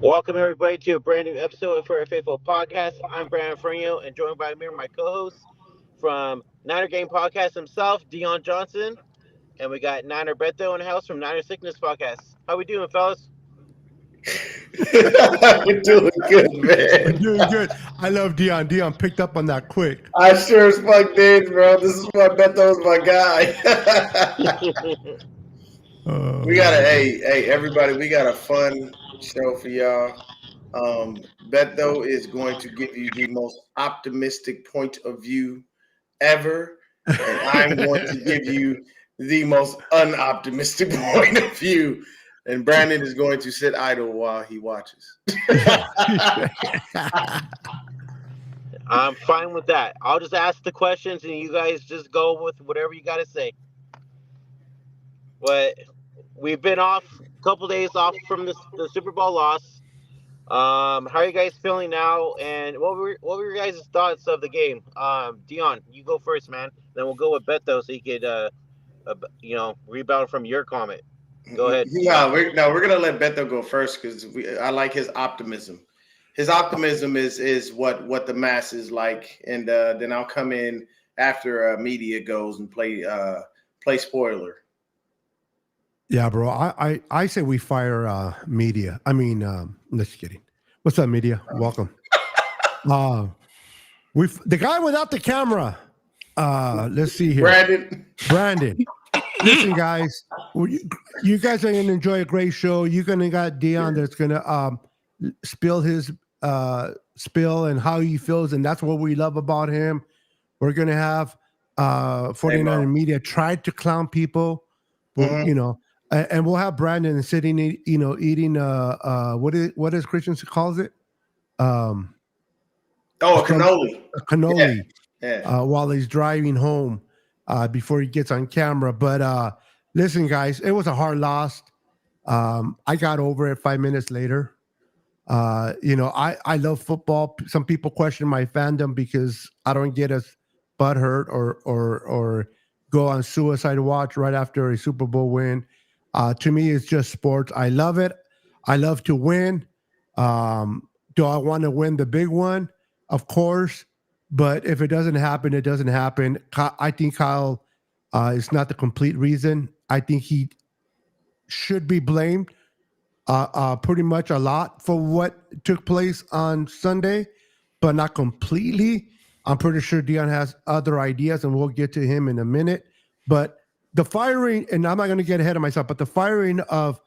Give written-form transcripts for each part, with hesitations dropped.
Welcome everybody to a brand new episode of For a Faithful Podcast. I'm Brandon Franio and joined by me are my co-hosts from Niner Game Podcast himself, Deon Johnson, and we got Niner Beto in the house from Niner Sickness Podcast. How we doing, fellas? We're doing good, We're man. doing good. I love Deon. Deon picked up on that quick. I sure as fuck did, bro. This is why Beto's my guy. Oh We got my a god. hey, everybody. We got a fun show for y'all. Beto is going to give you the most optimistic point of view ever, and I'm going to give you the most unoptimistic point of view. And Brandon is going to sit idle while he watches. I'm fine with that. I'll just ask the questions and you guys just go with whatever you got to say. But we've been off a couple days off from the Super Bowl loss. How are you guys feeling now? And what were your guys' thoughts of the game? Dion, you go first, man. Then we'll go with Beto so he could rebound from your comment. Go ahead, Dion. We're gonna let Beto go first because I like his optimism. His optimism is what the masses like, and then I'll come in after media goes and play spoiler. Yeah, bro. I say we fire media. I mean, just kidding. What's up, media? Welcome. The guy without the camera. Let's see here. Brandon. Listen, guys. You guys are gonna enjoy a great show. You're gonna got Deon that's gonna spill his spill and how he feels, and that's what we love about him. We're gonna have 49er media try to clown people, but and we'll have Brandon sitting, eating what is Christian calls it? A cannoli. A cannoli. Yeah. While he's driving home before he gets on camera. But listen, guys, it was a hard loss. I got over it 5 minutes later. I love football. Some people question my fandom because I don't get as butthurt or go on suicide watch right after a Super Bowl win. To me, it's just sports. I love it. I love to win. Do I want to win the big one? Of course. But if it doesn't happen, it doesn't happen. I think Kyle is not the complete reason. I think he should be blamed pretty much a lot for what took place on Sunday, but not completely. I'm pretty sure Deon has other ideas, and we'll get to him in a minute. But the firing, and I'm not going to get ahead of myself, but the firing of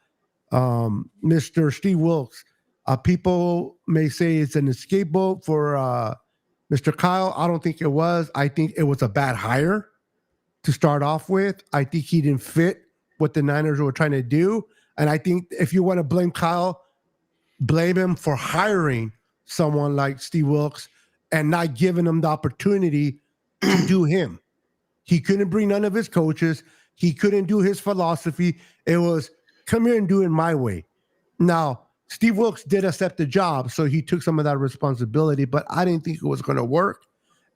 Mr. Steve Wilkes, people may say it's an scapegoat for Mr. Kyle. I don't think it was. I think it was a bad hire to start off with. I think he didn't fit what the Niners were trying to do. And I think if you want to blame Kyle, blame him for hiring someone like Steve Wilkes and not giving him the opportunity to do him. He couldn't bring none of his coaches. He couldn't do his philosophy. It was, come here and do it my way. Now, Steve Wilkes did accept the job, so he took some of that responsibility, but I didn't think it was going to work,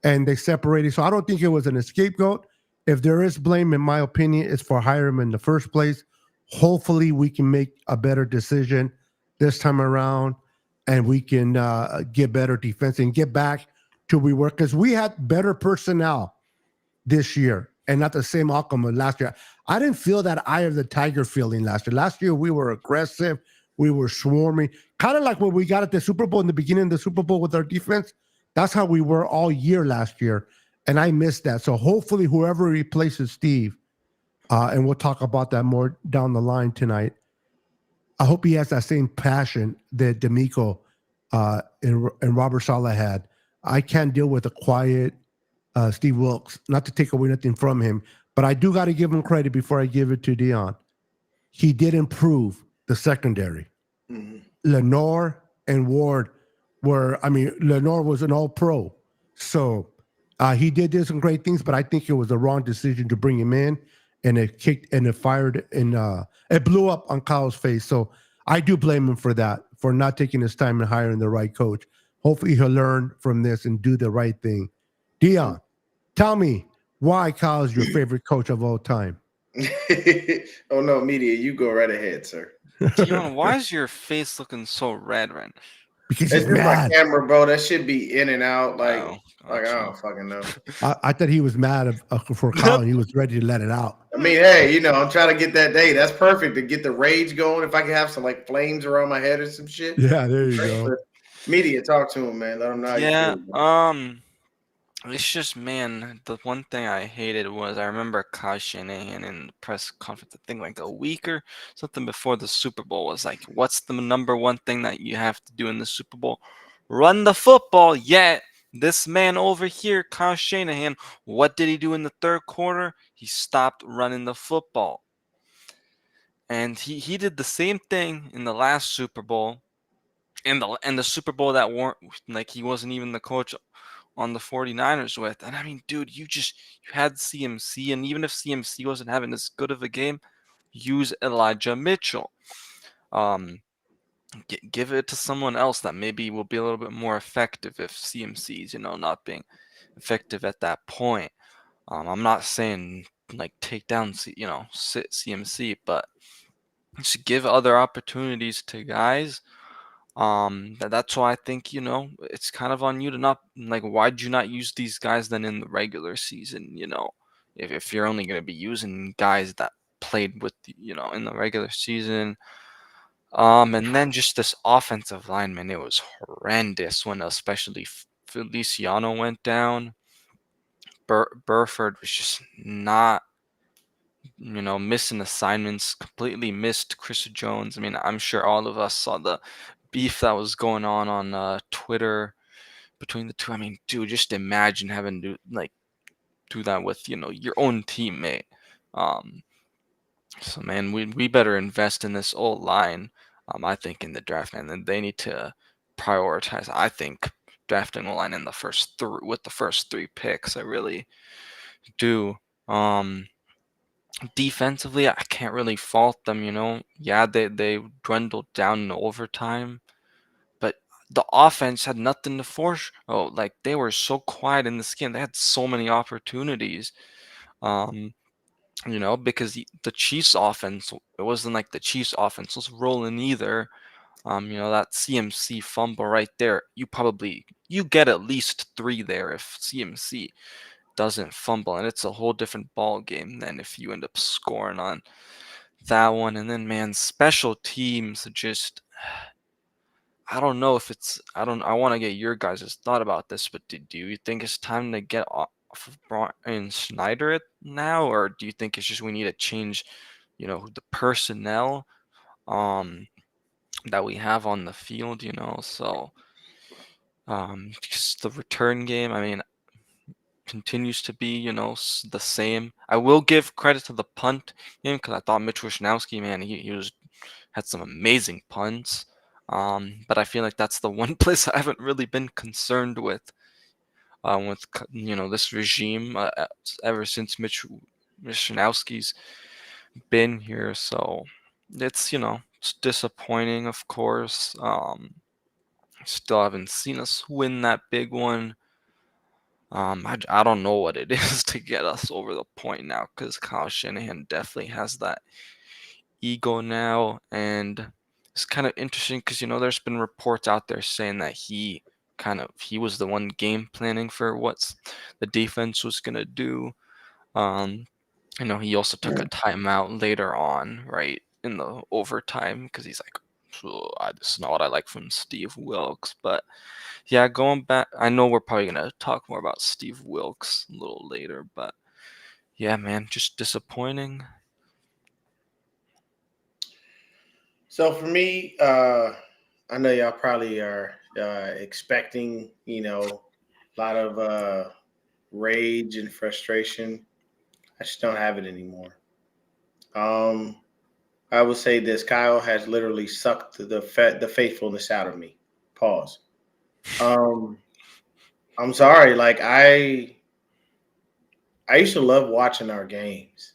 and they separated. So I don't think it was an scapegoat. If there is blame, in my opinion, it's for hiring him in the first place. Hopefully, we can make a better decision this time around, and we can get better defense and get back to we were, because we had better personnel this year and not the same outcome of last year. I didn't feel that eye of the tiger feeling last year. Last year, we were aggressive. We were swarming, kind of like what we got at the Super Bowl in the beginning of the Super Bowl with our defense. That's how we were all year last year, and I missed that. So hopefully whoever replaces Steve, and we'll talk about that more down the line tonight, I hope he has that same passion that D'Amico and Robert Saleh had. I can't deal with a quiet Steve Wilkes, not to take away nothing from him, but I do got to give him credit before I give it to Deon. He did improve the secondary. Mm-hmm. Lenore and Ward Lenore was an all-pro. So he did some great things, but I think it was the wrong decision to bring him in, and it kicked and it fired and it blew up on Kyle's face. So I do blame him for that, for not taking his time and hiring the right coach. Hopefully he'll learn from this and do the right thing. Deon, tell me why Kyle is your favorite coach of all time. Oh no, media, you go right ahead, sir. Deon, why is your face looking so red right now? Because It's he's just my mad. camera, bro. That should be in and out. Oh, Like I gotcha. don't fucking know. I thought he was mad for Colin. He was ready to let it out. I mean, hey, I'm trying to get that day. That's perfect to get the rage going. If I can have some like flames around my head or some shit. Yeah, there you Great. go. But media, talk to him, man. Let him know how you Yeah, feel. Bro. it's just, man, the one thing I hated was I remember Kyle Shanahan in the press conference, I think like a week or something before the Super Bowl was like, what's the number one thing that you have to do in the Super Bowl? Run the football. Yet this man over here, Kyle Shanahan, what did he do in the third quarter? He stopped running the football. And he did the same thing in the last Super Bowl. And the Super Bowl that weren't like he wasn't even the coach on the 49ers with. And I mean, dude, you had CMC, and even if CMC wasn't having as good of a game, use Elijah Mitchell. Um, give it to someone else that maybe will be a little bit more effective if CMC's, not being effective at that point. I'm not saying like take down, sit CMC, but just give other opportunities to guys. That's why I think, it's kind of on you to not like, why'd you not use these guys then in the regular season? If you're only going to be using guys that played with in the regular season. And then just this offensive lineman, it was horrendous when especially Feliciano went down. Burford was just not, missing assignments, completely missed Chris Jones. I mean, I'm sure all of us saw the beef that was going on Twitter between the two. I mean, dude, just imagine having to do that with your own teammate. Um, so man, we better invest in this old line. I think in the draft, man, and they need to prioritize. I think drafting a line in the first three with the first three picks. I really do. Defensively, I can't really fault them. Yeah, they dwindled down in overtime, but the offense had nothing to force. Oh, like they were so quiet in this game. They had so many opportunities. Um, because the Chiefs offense, it wasn't like the Chiefs offense was rolling either. That CMC fumble right there, you get at least three there if CMC doesn't fumble, and it's a whole different ball game than if you end up scoring on that one. And then, man, special teams just, I don't know if it's I want to get your guys' thought about this, but do you think it's time to get off of Brian Schneider now, or do you think it's just we need to change, the personnel um that we have on the field, so because the return game, I mean, continues to be, the same. I will give credit to the punt game because I thought Mitch Wishnowsky, man, he had some amazing punts. But I feel like that's the one place I haven't really been concerned with this regime ever since Mitch Wishnowsky's been here. So it's disappointing, of course. Still haven't seen us win that big one. I don't know what it is to get us over the point now because Kyle Shanahan definitely has that ego now, and it's kind of interesting because there's been reports out there saying that he was the one game planning for what the defense was gonna do. Um, he also took a timeout later on, right in the overtime, because he's like, this is not what I like from Steve Wilks. But yeah, going back, I know we're probably gonna talk more about Steve Wilks a little later, but yeah, man, just disappointing. So for me, I know y'all probably are expecting, a lot of rage and frustration. I just don't have it anymore. Um, I would say this: Kyle has literally sucked the faithfulness out of me. Pause. Um, I'm sorry. Like I used to love watching our games.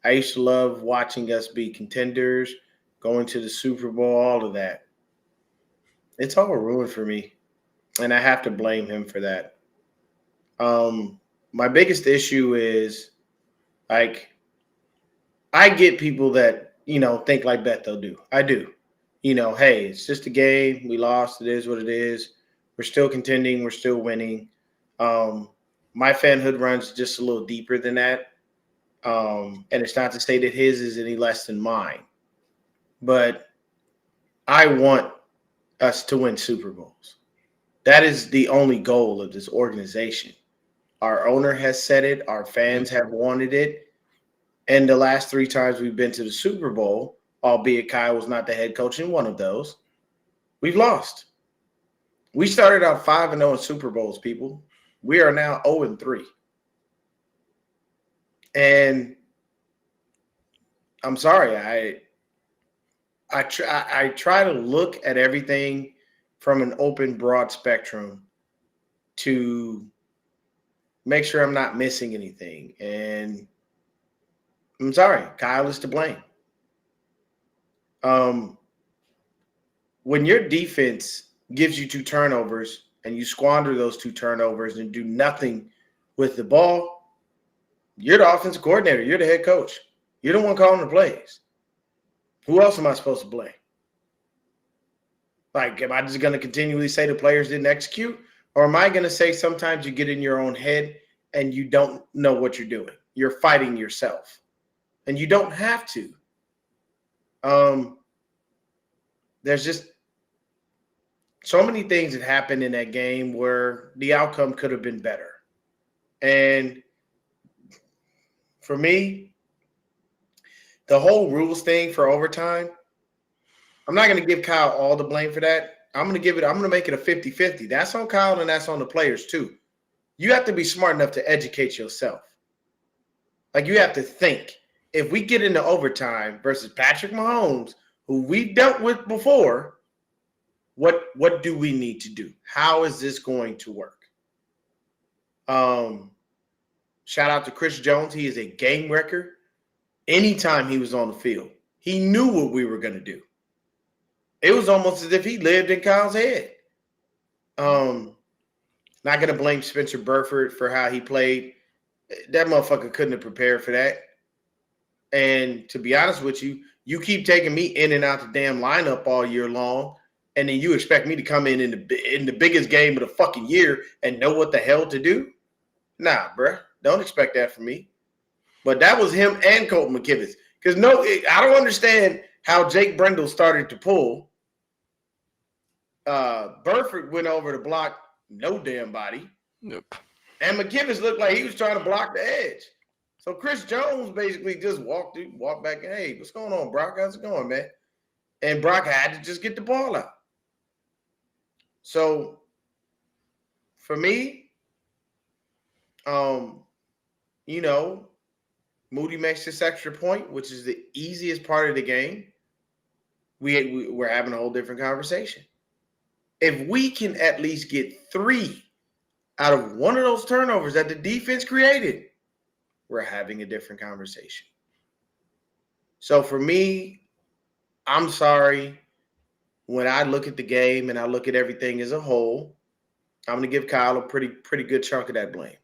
I used to love watching us be contenders, going to the Super Bowl, all of that. It's all ruined for me, and I have to blame him for that. My biggest issue is like I get people that think like Beto do. I do. Hey, it's just a game. We lost. It is what it is. We're still contending. We're still winning. Um, my fanhood runs just a little deeper than that. And it's not to say that his is any less than mine, but I want us to win Super Bowls. That is the only goal of this organization. Our owner has said it. Our fans have wanted it. And the last 3 times we've been to the Super Bowl, albeit Kyle was not the head coach in one of those, we've lost. We started out 5-0 in Super Bowls, people. We are now 0-3. And I'm sorry, I try to look at everything from an open, broad spectrum to make sure I'm not missing anything. And I'm sorry, Kyle is to blame. When your defense gives you 2 turnovers and you squander those 2 turnovers and do nothing with the ball, you're the offensive coordinator. You're the head coach. You're the one calling the plays. Who else am I supposed to blame? Like, am I just going to continually say the players didn't execute? Or am I going to say sometimes you get in your own head and you don't know what you're doing? You're fighting yourself. And you don't have to. There's just so many things that happened in that game where the outcome could have been better. And for me, the whole rules thing for overtime, I'm not going to give Kyle all the blame for that. I'm going to make it a 50-50. That's on Kyle and that's on the players too. You have to be smart enough to educate yourself. Like, you have to think, if we get into overtime versus Patrick Mahomes, who we dealt with before, what do we need to do? How is this going to work? Shout out to Chris Jones. He is a game wrecker. Anytime he was on the field, he knew what we were going to do. It was almost as if he lived in Kyle's head. Not going to blame Spencer Burford for how he played. That motherfucker couldn't have prepared for that. And to be honest with you, you keep taking me in and out the damn lineup all year long, and then you expect me to come in the biggest game of the fucking year and know what the hell to do? Nah, bruh. Don't expect that from me. But that was him and Colton McKivitz. Because I don't understand how Jake Brendel started to pull. Burford went over to block no damn body. Nope. And McKivitz looked like he was trying to block the edge. So Chris Jones basically just walked back and, hey, what's going on, Brock? How's it going, man? And Brock had to just get the ball out. So for me, Moody makes this extra point, which is the easiest part of the game. We're having a whole different conversation. If we can at least get 3 out of one of those turnovers that the defense created, we're having a different conversation. So for me, I'm sorry. When I look at the game and I look at everything as a whole, I'm going to give Kyle a pretty good chunk of that blame.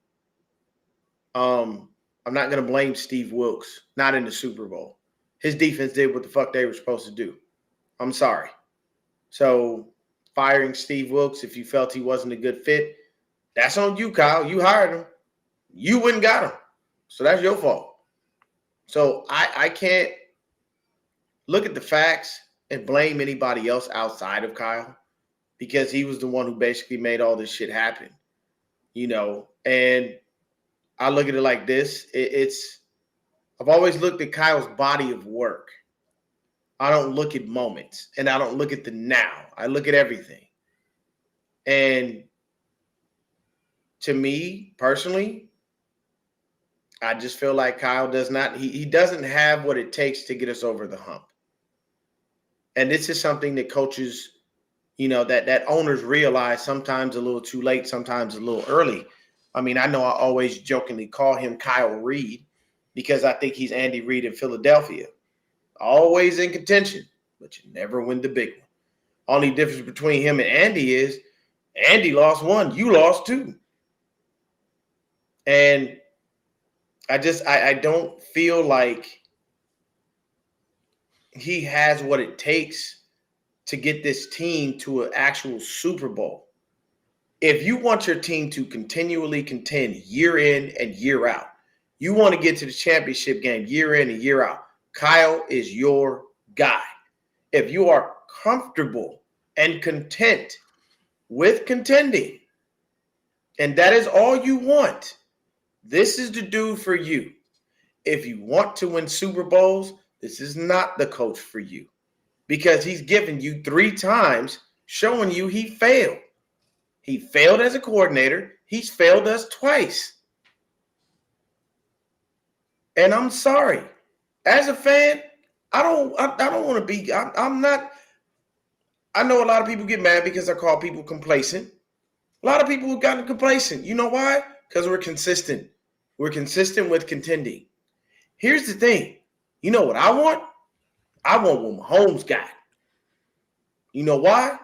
I'm not going to blame Steve Wilks, not in the Super Bowl. His defense did what the fuck they were supposed to do. I'm sorry. So firing Steve Wilks, if you felt he wasn't a good fit, that's on you, Kyle. You hired him. You went and got him. So that's your fault. So I can't look at the facts and blame anybody else outside of Kyle, because he was the one who basically made all this shit happen, and I look at it like this. I've always looked at Kyle's body of work. I don't look at moments, and I don't look at the now. I look at everything. And to me personally, I just feel like Kyle does not, he doesn't have what it takes to get us over the hump. And this is something that coaches, that owners realize sometimes a little too late, sometimes a little early. I mean, I know I always jokingly call him Kyle Reed because I think he's Andy Reid in Philadelphia. Always in contention, but you never win the big one. Only difference between him and Andy is Andy lost 1, you lost 2. And I don't feel like he has what it takes to get this team to an actual Super Bowl. If you want your team to continually contend year in and year out, you want to get to the championship game year in and year out, Kyle is your guy. If you are comfortable and content with contending, and that is all you want, this is the dude for you. If you want to win Super Bowls, this is not the coach for you, because he's given you 3 times showing you he failed. He failed as a coordinator. He's failed us twice. And I'm sorry. As a fan, I don't want to be, I'm not, I know a lot of people get mad because I call people complacent. A lot of people have gotten complacent. You know why? Because we're consistent. We're consistent with contending. Here's the thing. You know what I want? I want what Mahomes got. You know why?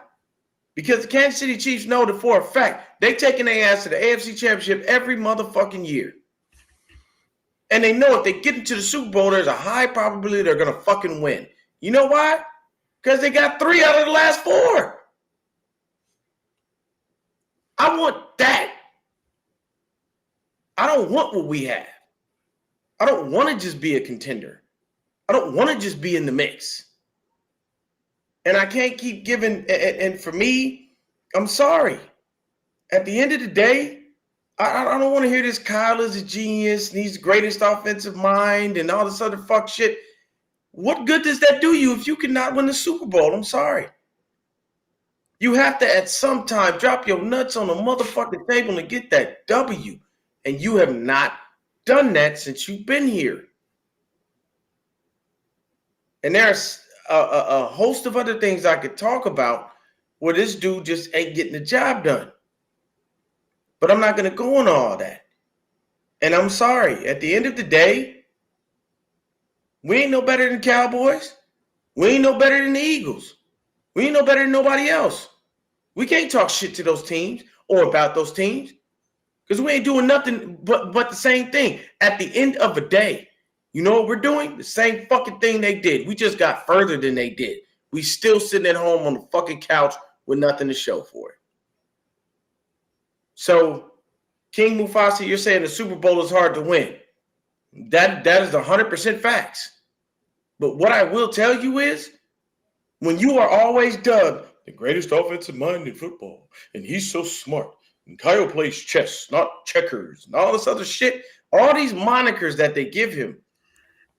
Because the Kansas City Chiefs know that for a fact they taking their ass to the AFC Championship every motherfucking year. And they know if they get into the Super Bowl, there's a high probability they're going to fucking win. You know why? Because they got 3 out of the last 4. I want that. I don't want what we have. I don't want to just be a contender. I don't want to just be in the mix. And I can't keep giving, and for me, I'm sorry. At the end of the day, I don't want to hear this Kyle is a genius and he's the greatest offensive mind and all this other fuck shit. What good does that do you if you cannot win the Super Bowl? I'm sorry. You have to at some time drop your nuts on the motherfucking table and get that W. And you have not done that since you've been here. And there's a host of other things I could talk about where this dude just ain't getting the job done. But I'm not going to go on all that. And I'm sorry. At the end of the day, we ain't no better than Cowboys. We ain't no better than the Eagles. We ain't no better than nobody else. We can't talk shit to those teams or about those teams because we ain't doing nothing but the same thing. At the end of the day, you know what we're doing? The same fucking thing they did. We just got further than they did. We still sitting at home on the fucking couch with nothing to show for it. So, King Mufasa, you're saying the Super Bowl is hard to win. That is 100% facts. But what I will tell you is, when you are always dubbed the greatest offensive mind in football, and he's so smart, and Kyle plays chess, not checkers, and all this other shit, all these monikers that they give him,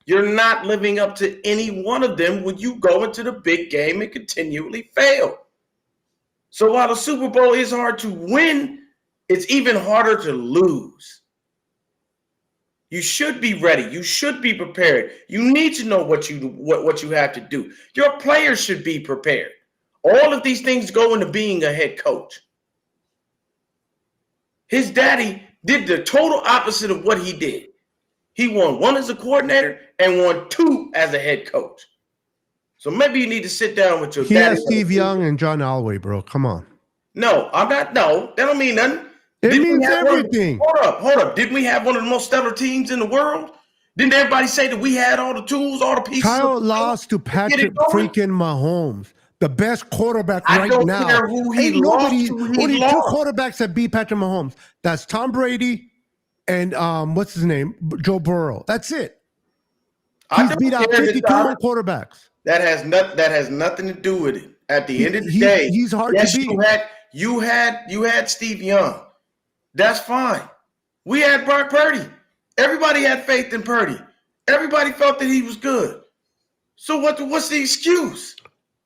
you're not living up to any one of them when you go into the big game and continually fail. So while the Super Bowl is hard to win, it's even harder to lose. You should be ready. You should be prepared. You need to know what you have to do. Your players should be prepared. All of these things go into being a head coach. His daddy did the total opposite of what he did. He won 1 as a coordinator and won 2 as a head coach. So maybe you need to sit down with your daddy. He has Steve Young and John Elway, bro. Come on. No, I'm not. No, that don't mean nothing. It means everything. Hold up. Didn't we have one of the most stellar teams in the world? Didn't everybody say that we had all the tools, all the pieces? Kyle lost to Patrick freaking Mahomes, the best quarterback right now. I don't care who he lost to. Only 2 quarterbacks that beat Patrick Mahomes. That's Tom Brady and what's his name? Joe Burrow. That's it. He's beat out 52 quarterbacks. That has nothing to do with it. At the end of the day, he's hard to beat. You had Steve Young. That's fine. We had Brock Purdy. Everybody had faith in Purdy. Everybody felt that he was good. So what's the excuse?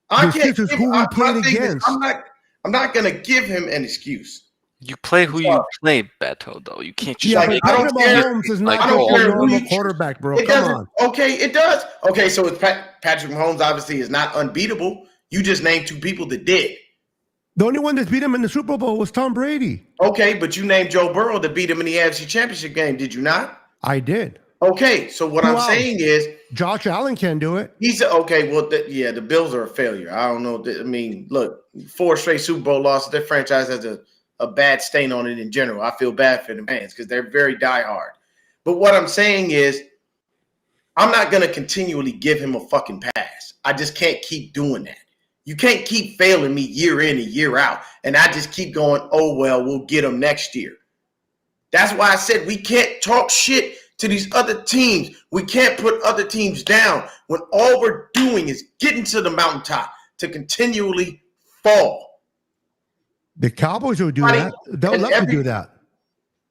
The excuse is who we played against. I'm not gonna give him an excuse. You play who you play, Beto, though. You can't just Patrick Mahomes is not a normal quarterback, bro. Come on. Okay, it does. Okay, so it's Patrick Mahomes obviously is not unbeatable. You just named 2 people that did. The only one that beat him in the Super Bowl was Tom Brady. Okay, but you named Joe Burrow that beat him in the AFC Championship game, did you not? I did. Okay, so what I'm saying is Josh Allen can do it. He's okay. Well, the Bills are a failure. I don't know. I mean, look, 4 straight Super Bowl losses. Their franchise has a bad stain on it in general. I feel bad for the fans because they're very diehard. But what I'm saying is I'm not going to continually give him a fucking pass. I just can't keep doing that. You can't keep failing me year in and year out. And I just keep going, oh, well, we'll get them next year. That's why I said we can't talk shit to these other teams. We can't put other teams down when all we're doing is getting to the mountaintop to continually fall. The Cowboys will do that. They'll love to do that.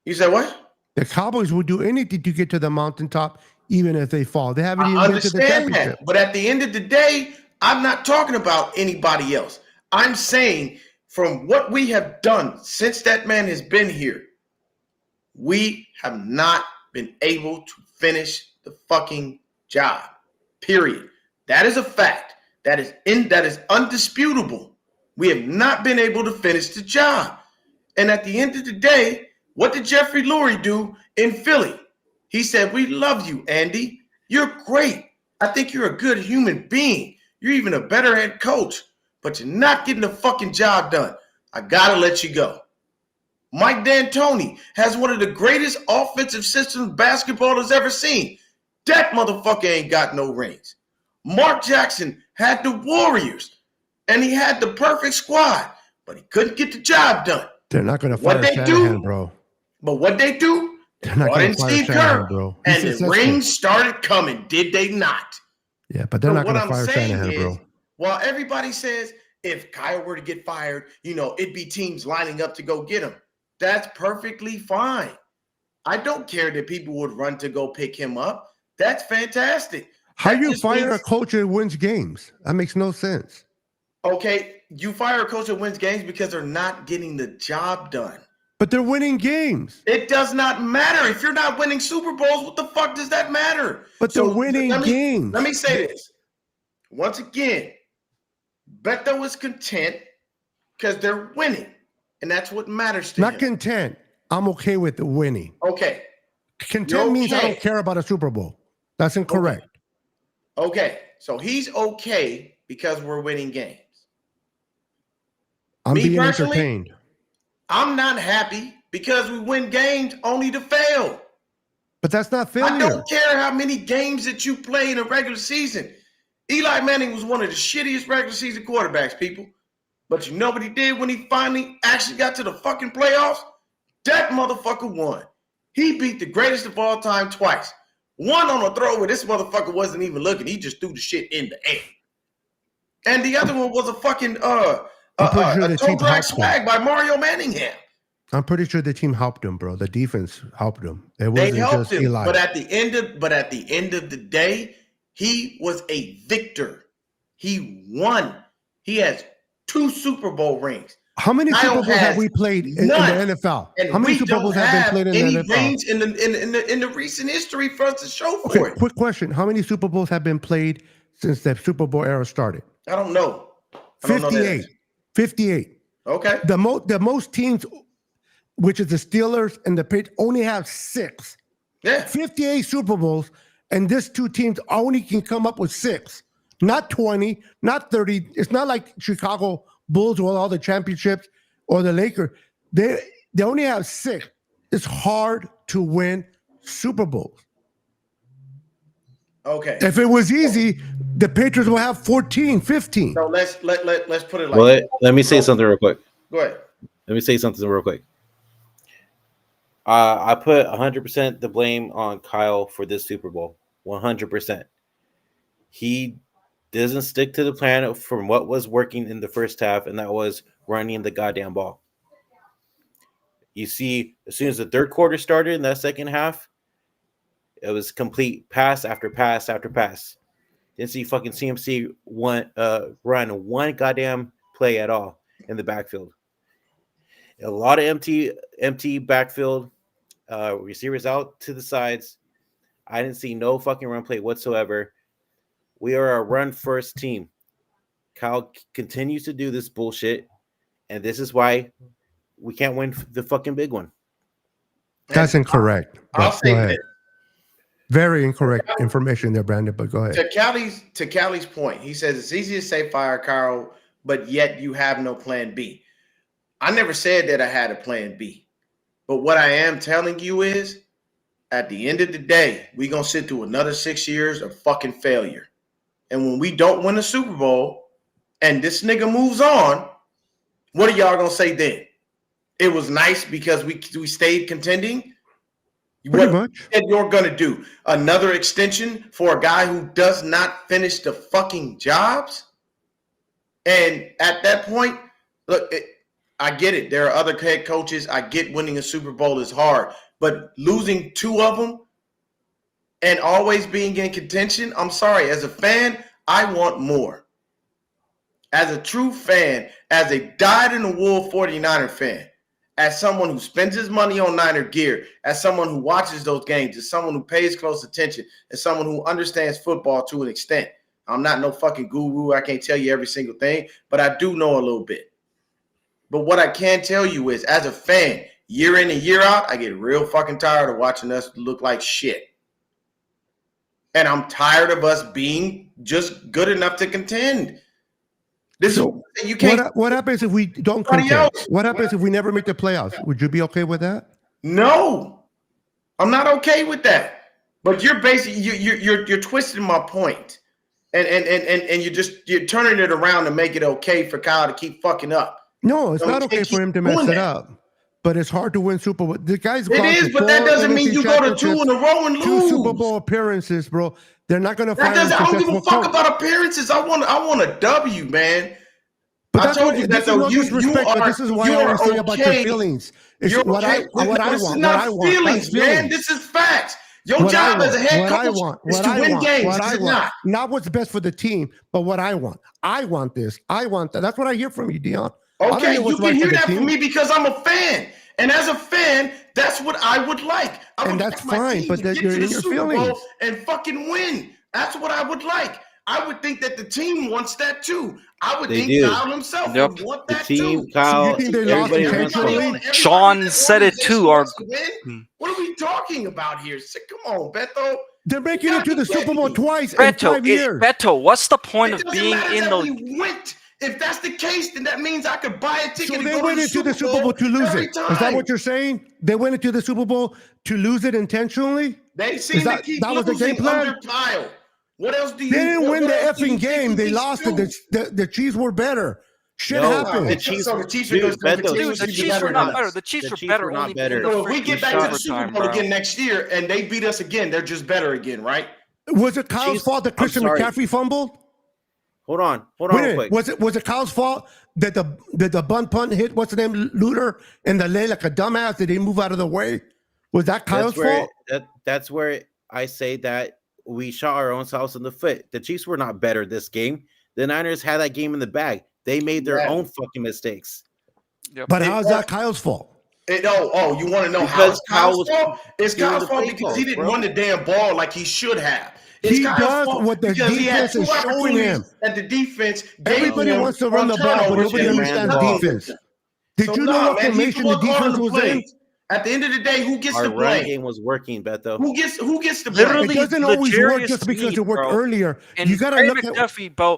You said what? The Cowboys will do anything to get to the mountaintop, even if they fall. They haven't even been to the championship. That, but at the end of the day, I'm not talking about anybody else. I'm saying from what we have done since that man has been here, we have not been able to finish the fucking job. Period. That is a fact. That is undisputable. We have not been able to finish the job. And at the end of the day, what did Jeffrey Lurie do in Philly? He said, we love you, Andy. You're great. I think you're a good human being. You're even a better head coach, but you're not getting the fucking job done. I got to let you go. Mike D'Antoni has one of the greatest offensive systems basketball has ever seen. That motherfucker ain't got no rings. Mark Jackson had the Warriors, and he had the perfect squad, but he couldn't get the job done. They're not going to fire Shanahan, bro. But what they do, they're not going to fire Steve Shanahan, Kerr, bro. And the rings started coming, did they not? Yeah, but they're not going to fire Shanahan, bro. While everybody says if Kyle were to get fired, it'd be teams lining up to go get him. That's perfectly fine. I don't care that people would run to go pick him up. That's fantastic. How you fire a coach that wins games? That makes no sense. Okay, you fire a coach that wins games because they're not getting the job done. But they're winning games. It does not matter. If you're not winning Super Bowls, what the fuck does that matter? But they're winning games. Let me say this. Once again, Beto is content because they're winning. And that's what matters to him. Not content. I'm okay with the winning. Okay. Content means I don't care about a Super Bowl. That's incorrect. Okay. So he's okay because we're winning games. I'm being entertained. I'm not happy because we win games only to fail. But that's not failure. I don't care how many games that you play in a regular season. Eli Manning was one of the shittiest regular season quarterbacks, people. But you know what he did when he finally actually got to the fucking playoffs? That motherfucker won. He beat the greatest of all time twice. One on a throw where this motherfucker wasn't even looking. He just threw the shit in the air. And the other one was a fucking a toe drag swag by Mario Manningham. I'm pretty sure the team helped him, bro. The defense helped him. It wasn't just Eli. But at the end of the day, he was a victor. He won. He has 2 Super Bowl rings. How many Super Bowls have we played in the NFL? And how many Super Bowls have been played in the NFL? Rings in the recent history for us to show for it. Quick question. How many Super Bowls have been played since the Super Bowl era started? I don't know. 58. 58. Okay. The most teams, which is the Steelers and the Patriots, only have 6. Yeah. 58 Super Bowls, and these 2 teams only can come up with 6. Not 20, not 30. It's not like Chicago Bulls with all the championships or the Lakers. They only have 6. It's hard to win Super Bowls. Okay. If it was easy, the Patriots will have 14, 15. So let's put it like well, let me say something real quick. Go ahead. Let me say something real quick. I put 100% the blame on Kyle for this Super Bowl. 100%. He doesn't stick to the plan from what was working in the first half, and that was running the goddamn ball. You see, as soon as the third quarter started in that second half, it was complete pass after pass after pass. Didn't see fucking CMC run one goddamn play at all in the backfield. A lot of empty backfield, receivers out to the sides. I didn't see no fucking run play whatsoever. We are a run-first team. Kyle continues to do this bullshit, and this is why we can't win the fucking big one. That's incorrect. I'll say that. Very incorrect information there, Brandon, but go ahead. To Callie's point, he says it's easy to say fire Carl, but yet you have no plan B. I never said that I had a plan B. But what I am telling you is, at the end of the day, we're going to sit through another 6 years of fucking failure. and when we don't win a Super Bowl and this nigga moves on, what are y'all gonna say then? It was nice because we stayed contending. Pretty much. You're gonna do another extension for a guy who does not finish the fucking jobs? And at that point, look, I get it. There are other head coaches. I get winning a Super Bowl is hard, but losing 2 of them and always being in contention, I'm sorry. As a fan, I want more. As a true fan, as a dyed-in-the-wool 49er fan, as someone who spends his money on Niner gear, as someone who watches those games, as someone who pays close attention, as someone who understands football to an extent. I'm not no fucking guru. I can't tell you every single thing, but I do know a little bit. But what I can tell you is, as a fan, year in and year out, I get real fucking tired of watching us look like shit. And I'm tired of us being just good enough to contend. You can't. What happens if we don't contend? What happens if we never make the playoffs? Would you be okay with that? No, I'm not okay with that. But you're basically you're twisting my point, and you're turning it around to make it okay for Kyle to keep fucking up. No, it's not okay for him to mess it up. But it's hard to win Super Bowl. The guy's it is, but that doesn't mean you go to 2 in a row and lose. 2 Super Bowl appearances, bro. They're not going to find. I don't give a fuck about appearances. I want a W, man. But I told you that though. This is why I always say about your feelings. It's what I want. This is not feelings, man. This is facts. Your job as a head coach is to win games. Not what's best for the team, but what I want. I want this. I want that. That's what I hear from you, Deon. Okay, you can hear that from me because I'm a fan. And as a fan, that's what I would like. And that's fine, but you're in your feelings. And fucking win. That's what I would like. I would think that the team wants that too. I would think Kyle himself would want that too. Kyle, so you think they lost intentionally? Sean said it too. What are we talking about here? Come on, Beto. They're making it to the Super Bowl twice in 5 years. Beto, what's the point of being in the? We went. If that's the case, then that means I could buy a ticket. So they went into the Super Bowl to lose it. Is that what you're saying? They went into the Super Bowl to lose it intentionally? They seem to keep losing under Kyle. What else do you? They didn't win the effing game. They lost it. The Chiefs were better. Shit happened. The Chiefs were not better. The Chiefs were better. So if we get back to the Super Bowl again next year and they beat us again, they're just better again, right? Was it Kyle's fault that Christian McCaffrey fumbled? Hold on, quick. Was it Kyle's fault that the punt hit what's the name Luter and the lay like a dumbass? Did he move out of the way? Was that Kyle's fault? That's where I say that we shot our own selves in the foot. The Chiefs were not better this game. The Niners had that game in the bag. They made their own fucking mistakes. Yep. But how is that Kyle's fault? You want to know how it's Kyle's fault? It's Kyle's fault because he didn't run the damn ball like he should have. He does what the defense is showing him. That the defense everybody wants to run the ball, but nobody understands defense. Did you know what formation the defense was in? At the end of the day, who gets the blame? Our run game was working, Beto. Who gets the blame? It doesn't always work just because it worked earlier. You got to look at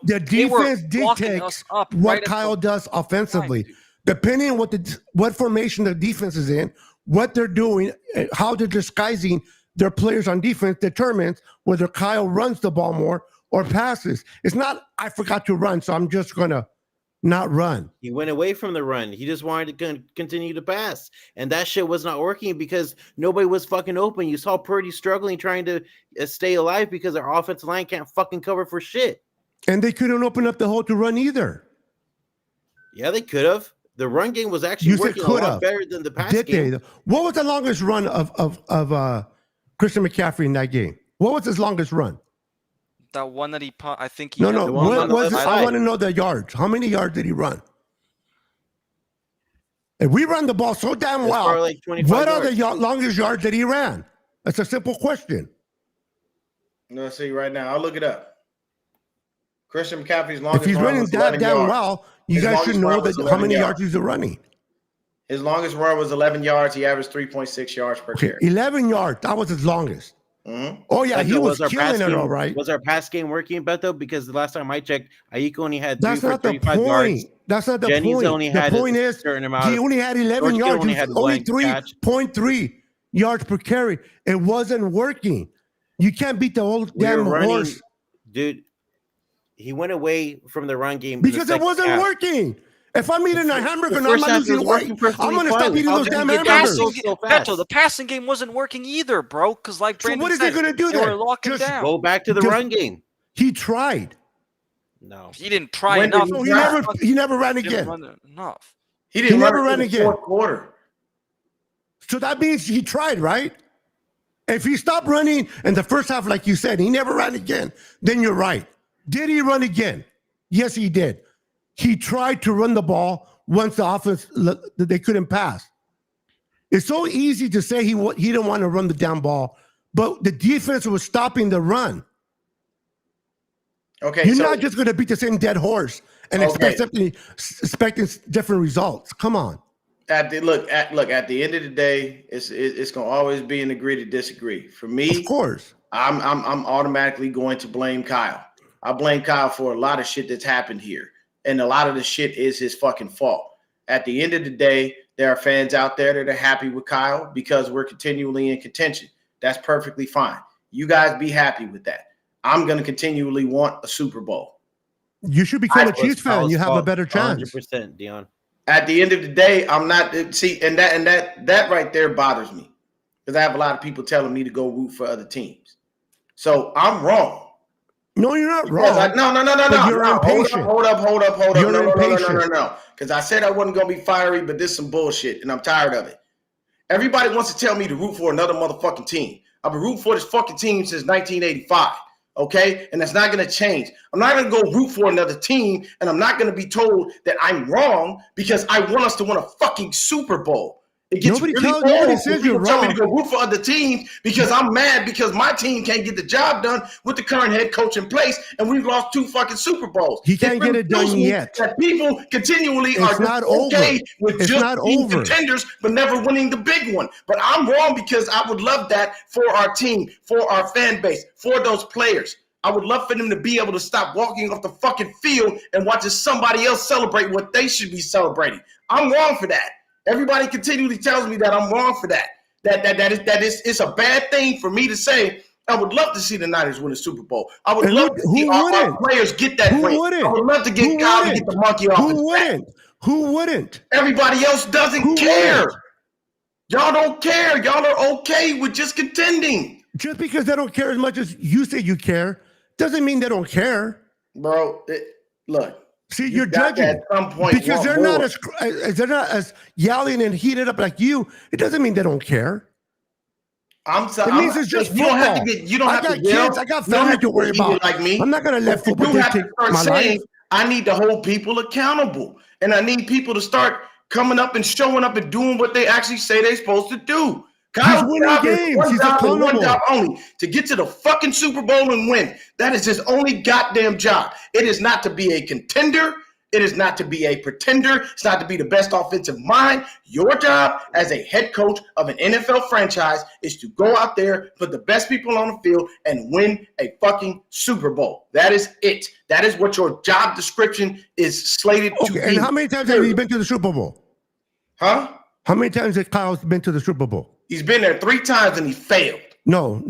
the defense dictates what Kyle does offensively. Depending on what formation the defense is in, what they're doing, how they're disguising their players on defense determines whether Kyle runs the ball more or passes. It's not, I forgot to run, so I'm just going to not run. He went away from the run. He just wanted to continue to pass. And that shit was not working because nobody was fucking open. You saw Purdy struggling trying to stay alive because our offensive line can't fucking cover for shit. And they couldn't open up the hole to run either. Yeah, they could have. The run game was actually working a lot better than the pass game. What was the longest run of Christian McCaffrey in that game? What was his longest run? That one that he I think he I want to know the yards. How many yards did he run? If we run the ball so damn well, like what are the longest yards that he ran? That's a simple question. Let's see right now. I'll look it up. Christian McCaffrey's longest run. If he's running that damn well, you guys should know how many yards he's running. His longest run was 11 yards. He averaged 3.6 yards per carry. 11 yards. That was his longest. Mm-hmm. Oh, yeah. He was killing it all right. Was our pass game working, Beto? Because the last time I checked, Ayuk only had That's not the point. That's not the point. The point is he only had 11 yards. He was only 3.3 yards per carry. It wasn't working. You can't beat the old damn horse. Dude, He went away from the run game because it wasn't working. If I'm eating a hamburger and I'm not losing weight, I'm going to stop eating those damn hamburgers. Beto, the passing game wasn't working either, bro. Because like Brandon what is he going to do they then? were locking down. Go back to the run game. He tried. No, he didn't try enough. He never ran again. Enough. He didn't never ran again. Fourth quarter. So that means he tried, right? If he stopped running in the first half, like you said, he never ran again, then you're right. Did he run again? Yes, he did. He tried to run the ball once the offense, they couldn't pass. It's so easy to say he didn't want to run the down ball, but the defense was stopping the run. Okay, you're not just going to beat the same dead horse and expecting different results. Come on. At the end of the day, it's going to always be an agree to disagree. For me, of course, I'm automatically going to blame Kyle. I blame Kyle for a lot of shit that's happened here, and a lot of the shit is his fucking fault. At the end of the day, there are fans out there that are happy with Kyle because we're continually in contention. That's perfectly fine. You guys be happy with that. I'm going to continually want a Super Bowl. You should become a Chiefs fan. You have a better chance. 100%, Deon. At the end of the day, I'm not and that right there bothers me because I have a lot of people telling me to go root for other teams. So I'm wrong. No, you're not wrong. No. You're impatient. Hold up. You're impatient. No. Because I said I wasn't going to be fiery, but this is some bullshit, and I'm tired of it. Everybody wants to tell me to root for another motherfucking team. I've been rooting for this fucking team since 1985. Okay, and that's not going to change. I'm not going to go root for another team, and I'm not going to be told that I'm wrong because I want us to win a fucking Super Bowl. It gets nobody says you're wrong. Tell me to go root for other teams because I'm mad because my team can't get the job done with the current head coach in place, and we've lost 2 fucking Super Bowls. He can't get it done yet. That people continually are okay with just being contenders, but never winning the big one. But I'm wrong because I would love that for our team, for our fan base, for those players. I would love for them to be able to stop walking off the fucking field and watching somebody else celebrate what they should be celebrating. I'm wrong for that. Everybody continually tells me that I'm wrong for that. That is it's a bad thing for me to say. I would love to see the Niners win a Super Bowl. I would love to see our players get that ring. I would love to get Kyle to get the monkey off his back. Who wouldn't? Everybody else doesn't care. Y'all don't care. Y'all are okay with just contending. Just because they don't care as much as you say you care doesn't mean they don't care. Bro, look. See, you're judging at some point because they're not as yelling and heated up like you. It doesn't mean they don't care. It means it's just football. You don't have to yell. Kids. I got family to worry about. Like me. I'm not going to let football take my life. I need to hold people accountable, and I need people to start coming up and showing up and doing what they actually say they're supposed to do. Kyle's job is one job only, to get to the fucking Super Bowl and win. That is his only goddamn job. It is not to be a contender. It is not to be a pretender. It's not to be the best offensive mind. Your job as a head coach of an NFL franchise is to go out there, put the best people on the field, and win a fucking Super Bowl. That is it. That is what your job description is slated to be. And how many times have you been to the Super Bowl? Huh? How many times has Kyle been to the Super Bowl? He's been there 3 times and he failed. No.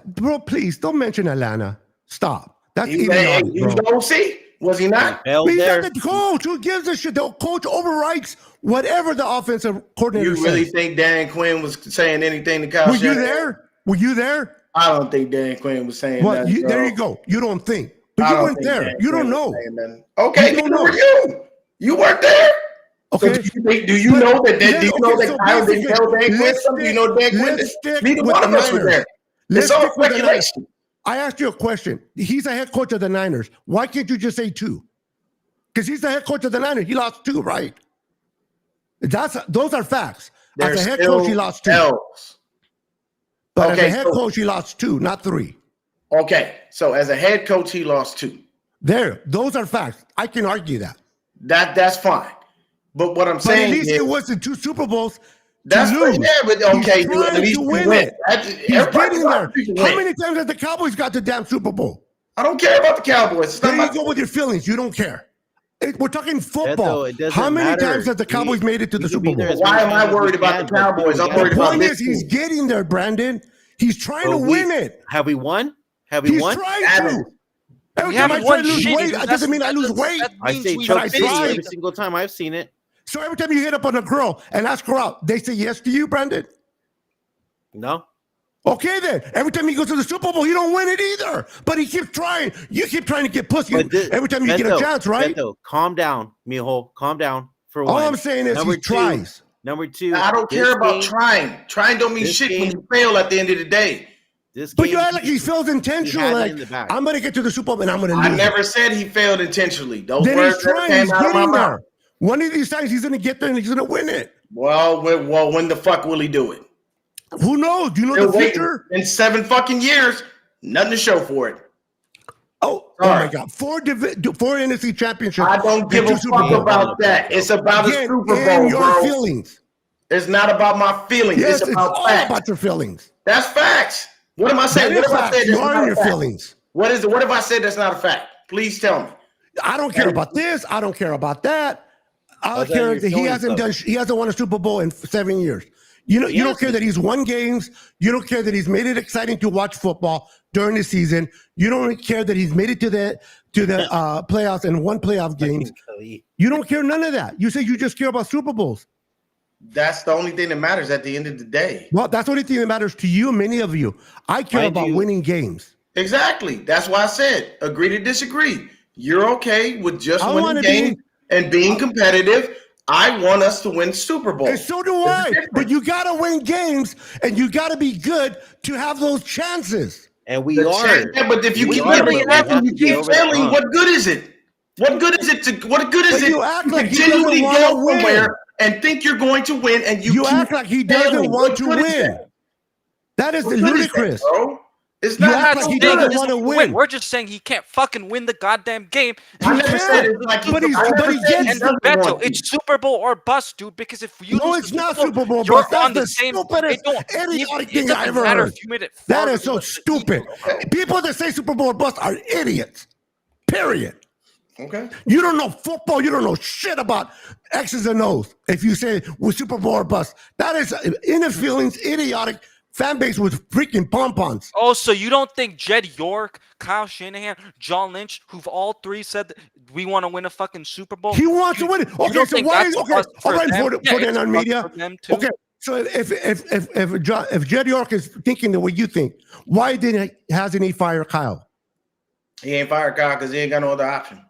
Bro, please, don't mention Atlanta. Stop. That's he was the OC. Was he not? He's not the coach. Who gives a shit? The coach overwrites whatever the offensive coordinator says. You really think Dan Quinn was saying anything to Kyle Shanahan? Were you there? I don't think Dan Quinn was saying that. There you go. You don't think. But you weren't there. You don't know. Okay, you were you. You weren't there. Okay. So do you know that Kyle didn't tell Dan Quinn something? Do you know Dan Quinn? Neither one of us were there. It's all speculation. I asked you a question. He's a head coach of the Niners. Why can't you just say 2? Because he's the head coach of the Niners. He lost 2, right? Those are facts. As a head coach, he lost 2. But as a head coach, he lost 2, not 3. Okay. So as a head coach, he lost 2. Those are facts. I can argue that. That's fine. But what I'm saying at least it wasn't 2 Super Bowls. That's right there, but okay, at least you win. He's getting there. How many times has the Cowboys got the damn Super Bowl? I don't care about the Cowboys. There you go with your feelings. You don't care. We're talking football. How many times has the Cowboys made it to the Super Bowl? Why am I worried about the Cowboys? I'm worried about this. The point is he's getting there, Brandon. He's trying to win it. Have we won? Have we won? He's trying to. Every We time I haven't try won to lose shit. weight, it doesn't mean I lose weight. I means say we Chuck I City tried. every single time I've seen it. So every time you hit up on a girl and ask her out, they say yes to you, Brandon? No. Okay, then. Every time he goes to the Super Bowl, he don't win it either. But he keeps trying. You keep trying to get pussy every time you get a chance, right? Beto, calm down, mijo. Calm down. For All one. I'm saying is Number he two, tries. Number two, I don't care about trying. Trying don't mean this shit when game- you fail at the end of the day. This But game, you act like he feels intentional. had it Like, in the bag. I'm going to get to the Super Bowl and I'm going to lose. I never said he failed intentionally. Those Then words he's never trying. came He's out of my getting mouth. there. One of these times he's going to get there and he's going to win it. Well, when the fuck will he do it? Who knows? Do you know Still the waiting. future? In 7 fucking years, nothing to show for it. Oh Sorry. my God. 4 NFC championships. I don't give a and 2 Super fuck Bowls. about that. It's about a Get Super in Bowl, your bro. feelings. It's not about my feelings. Yes, it's it's about all facts. about your feelings. That's facts. What am I saying? That What is if I facts. said You that's are not in a your fact? feelings. What is it? What if I said that's not a fact? Please tell me. I don't care about this. I don't care about that. I Other care than that your he hasn't feelings, done. He hasn't won a Super Bowl in 7 years. You know, you don't care that he's won games. You don't care that he's made it exciting to watch football during the season. You don't care that he's made it to the playoffs and won playoff games. You don't care none of that. You say you just care about Super Bowls. That's the only thing that matters at the end of the day. Well, that's the only thing that matters to you, many of you. I care Mind about you- winning games. Exactly. That's why I said agree to disagree. You're okay with just I winning wanna games and being competitive. I want us to win Super Bowl. And so do I. But you got to win games and you got to be good to have those chances. And we are. Yeah, but if you We keep are, literally but we acting, have you to get keep over the failing. hump. What good is it? What good is it to? What good is But it you act to like he genuinely doesn't go wanna win. somewhere and think you're going to win, and you You keep act like he doesn't failing? want What to good is win. that? That is What good is that, ludicrous. bro. It's You not. act no like he good. doesn't want to win. We're just saying he can't fucking win the goddamn game. I He never can't, said it's like but I he's- never but he said gets- he And doesn't Beto, want to. it's Super Bowl or bust, dude. Because if you No, lose it's the not Super Super Bowl, you're bust. That's on the the same. stupidest, It don't idiotic it thing I doesn't ever matter heard. if you made it. That farther is so than the stupid. Okay. People that say Super Bowl or bust are idiots. Period. Okay. You don't know football. You don't know shit about X's and O's. If you say we're Super Bowl or bust, that is inner feelings, idiotic fan base with freaking pom-poms. Oh, so you don't think Jed York, Kyle Shanahan, John Lynch, who've all three said that we want to win a fucking Super Bowl? He wants to win it. You Okay, don't so think why? that's a Okay, bust all right, them? for Yeah, the it's a on bust media. for them too. Okay, so if Jed York is thinking the way you think, why hasn't he fired Kyle? He ain't fired Kyle because he ain't got no other option.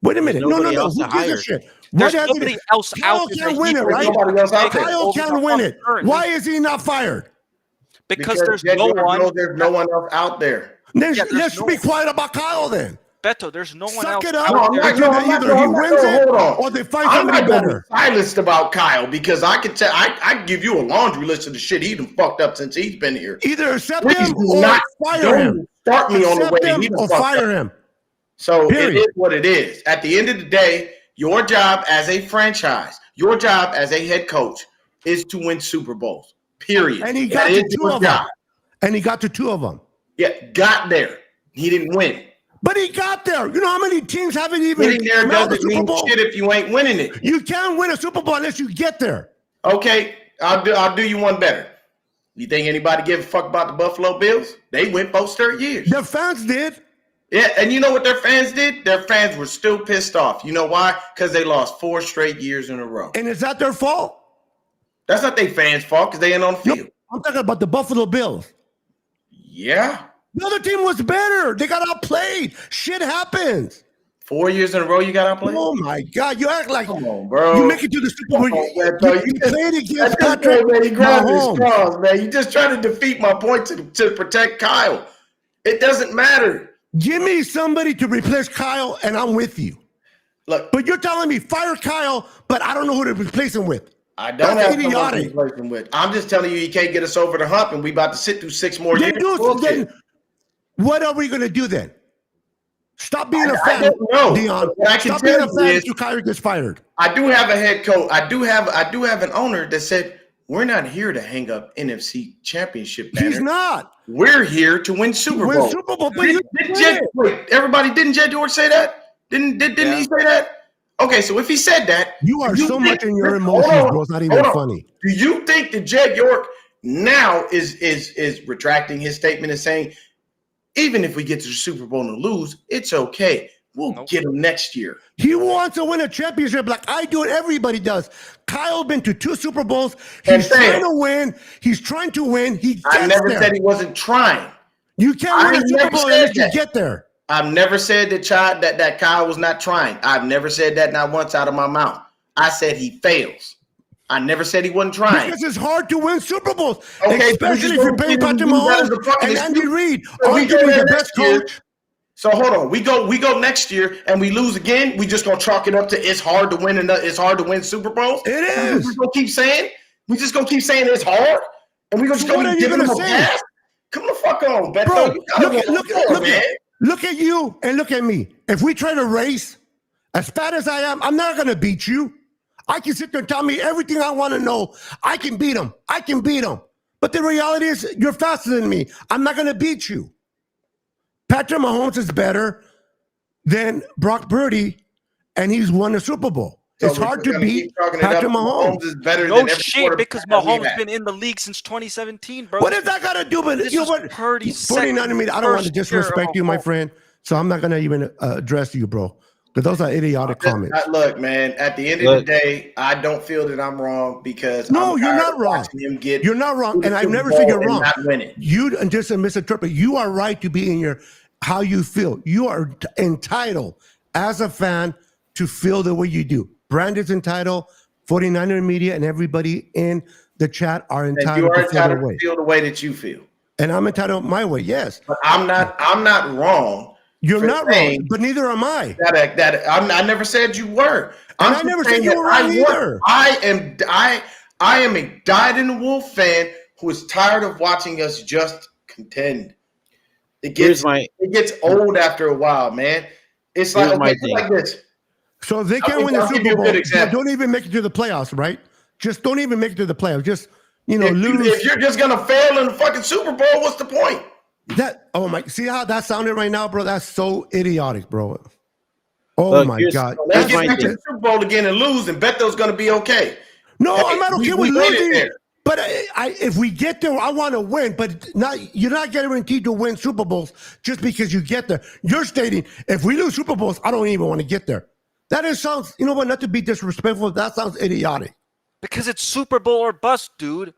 Wait a minute. No. nobody Who else to gives a hire. shit? There's Why hasn't nobody he- else Kyle out there can't that win he it, would right? Nobody else out there. Kyle over can't the win hump it. currently. Why is he not fired? Because there's Jed no York one. knows there's no one else out there. Then Yeah, there's let's no- be quiet about Kyle then. Beto, there's no one Suck else it up. No, out I'm there. not- Either no, I'm not- he no, I'm not- wins no, it hold on. or they find I'm somebody not gonna be better. silenced about Kyle because I can tell. I give you a laundry list of the shit he done fucked up since he's been here. Either accept Please him do or not fire him. don't start me on the way Accept he him done or fucked fire up. him. So Period. it is what it is. At the end of the day, your job as a franchise, your job as a head coach is to win Super Bowls. Period. And he That got is to two your of them. job. And he got to 2 of them. Yeah, got there. He didn't win. But he got there. You know how many teams haven't even Getting there smelled the doesn't Super mean Bowl? shit if you ain't winning it. You can't win a Super Bowl unless you get there. Okay, I'll do you one better. You think anybody give a fuck about the Buffalo Bills? They went 4 straight years. The fans did. Yeah, and you know what their fans did? Their fans were still pissed off. You know why? Because they lost 4 straight years in a row. And is that their fault? That's not their fans' fault because they ain't on the field. I'm talking about the Buffalo Bills. Yeah. The other team was better. They got outplayed. Shit happens. 4 years in a row you got outplayed? Oh my God. You act like Come on, bro. you make it to the Super Bowl. Come on, man, bro. You played At against this Patrick point, man, he grabbed his Mahomes. straws, man. You just trying to defeat my point to protect Kyle. It doesn't matter. Give me somebody to replace Kyle, and I'm with you. Look, But you're telling me fire Kyle, but I don't know who to replace him with. I don't That's have someone to idiotic. replace him with. I'm just telling you, he can't get us over the hump, and we about to sit through 6 more Then, years. Bullshit. what are we going to do then? Stop being a I fan, don't know. Deon. What I can Stop being a tell you fan is- until Kyle gets fired. I do have a head coach. I do have an owner that said we're not here to hang up NFC championship banners. He's not. We're here to win Super Win Bowl. Super Bowl, but you Did win. wait, everybody, didn't Jed George say that? Didn't he say that? Okay, so if he said that, You are do so think- much in your Hold emotions, on, bro. It's not even hold on. funny. Do you think that Jed York now is retracting his statement and saying Even if we get to the Super Bowl and lose, it's okay. We'll get them next year. He wants to win a championship like I do and everybody does. Kyle been to 2 Super Bowls. He's trying to win. He's trying to win. I never said he wasn't trying. You can't win a Super Bowl unless you get there. I've never said that Kyle was not trying. I've never said that not once out of my mouth. I said he fails. I never said he wasn't trying. Because it's hard to win Super Bowls, okay, especially if you're paying Patrick Mahomes and Andy Reid, arguably the best coach. So hold on, we go next year and we lose again. We just gonna chalk it up to it's hard to win it's hard to win Super Bowls. It is. We just gonna keep saying it's hard, and we just gonna give them a pass. Come the fuck on, Beto. Look at you and look at me. If we try to race, as fat as I am, I'm not gonna beat you. I can sit there and tell me everything I want to know. I can beat him. But the reality is, you're faster than me. I'm not gonna beat you. Patrick Mahomes is better than Brock Purdy, and he's won a Super Bowl. So it's hard to beat Patrick Mahomes. Is better no than shit, because Mahomes been in the league since 2017, bro. What does that got to do with you know what? 49 I don't want to disrespect you, my friend. So I'm not going to even address you, bro. But those are idiotic comments. Look, man, at the end of the day, I don't feel that I'm wrong because you're not wrong. You're not wrong. And I've never said you're wrong. You just misinterpret. You are right to be in how you feel. You are entitled as a fan to feel the way you do. Brandon's entitled, 49er media, and everybody in the chat are entitled to feel the way that you feel. And I'm entitled my way, yes. But I'm not wrong. You're not wrong, but neither am I. I never said you were. I never said you were wrong either. I am a dyed-in-the-wool fan who is tired of watching us just contend. It gets old after a while, man. It's like this. So if they can't win the Super Bowl, don't even make it to the playoffs, right? Just don't even make it to the playoffs. Just lose. If you're just gonna fail in the fucking Super Bowl, what's the point? See how that sounded right now, bro? That's so idiotic, bro. Oh my God. Let's get back to the Super Bowl again and lose, and Beto's gonna be okay. No, I'm not okay with losing. But if we get there, I want to win. But you're not guaranteed to win Super Bowls just because you get there. You're stating, if we lose Super Bowls, I don't even want to get there. That sounds, you know what, not to be disrespectful, that sounds idiotic. Because it's Super Bowl or bust, dude.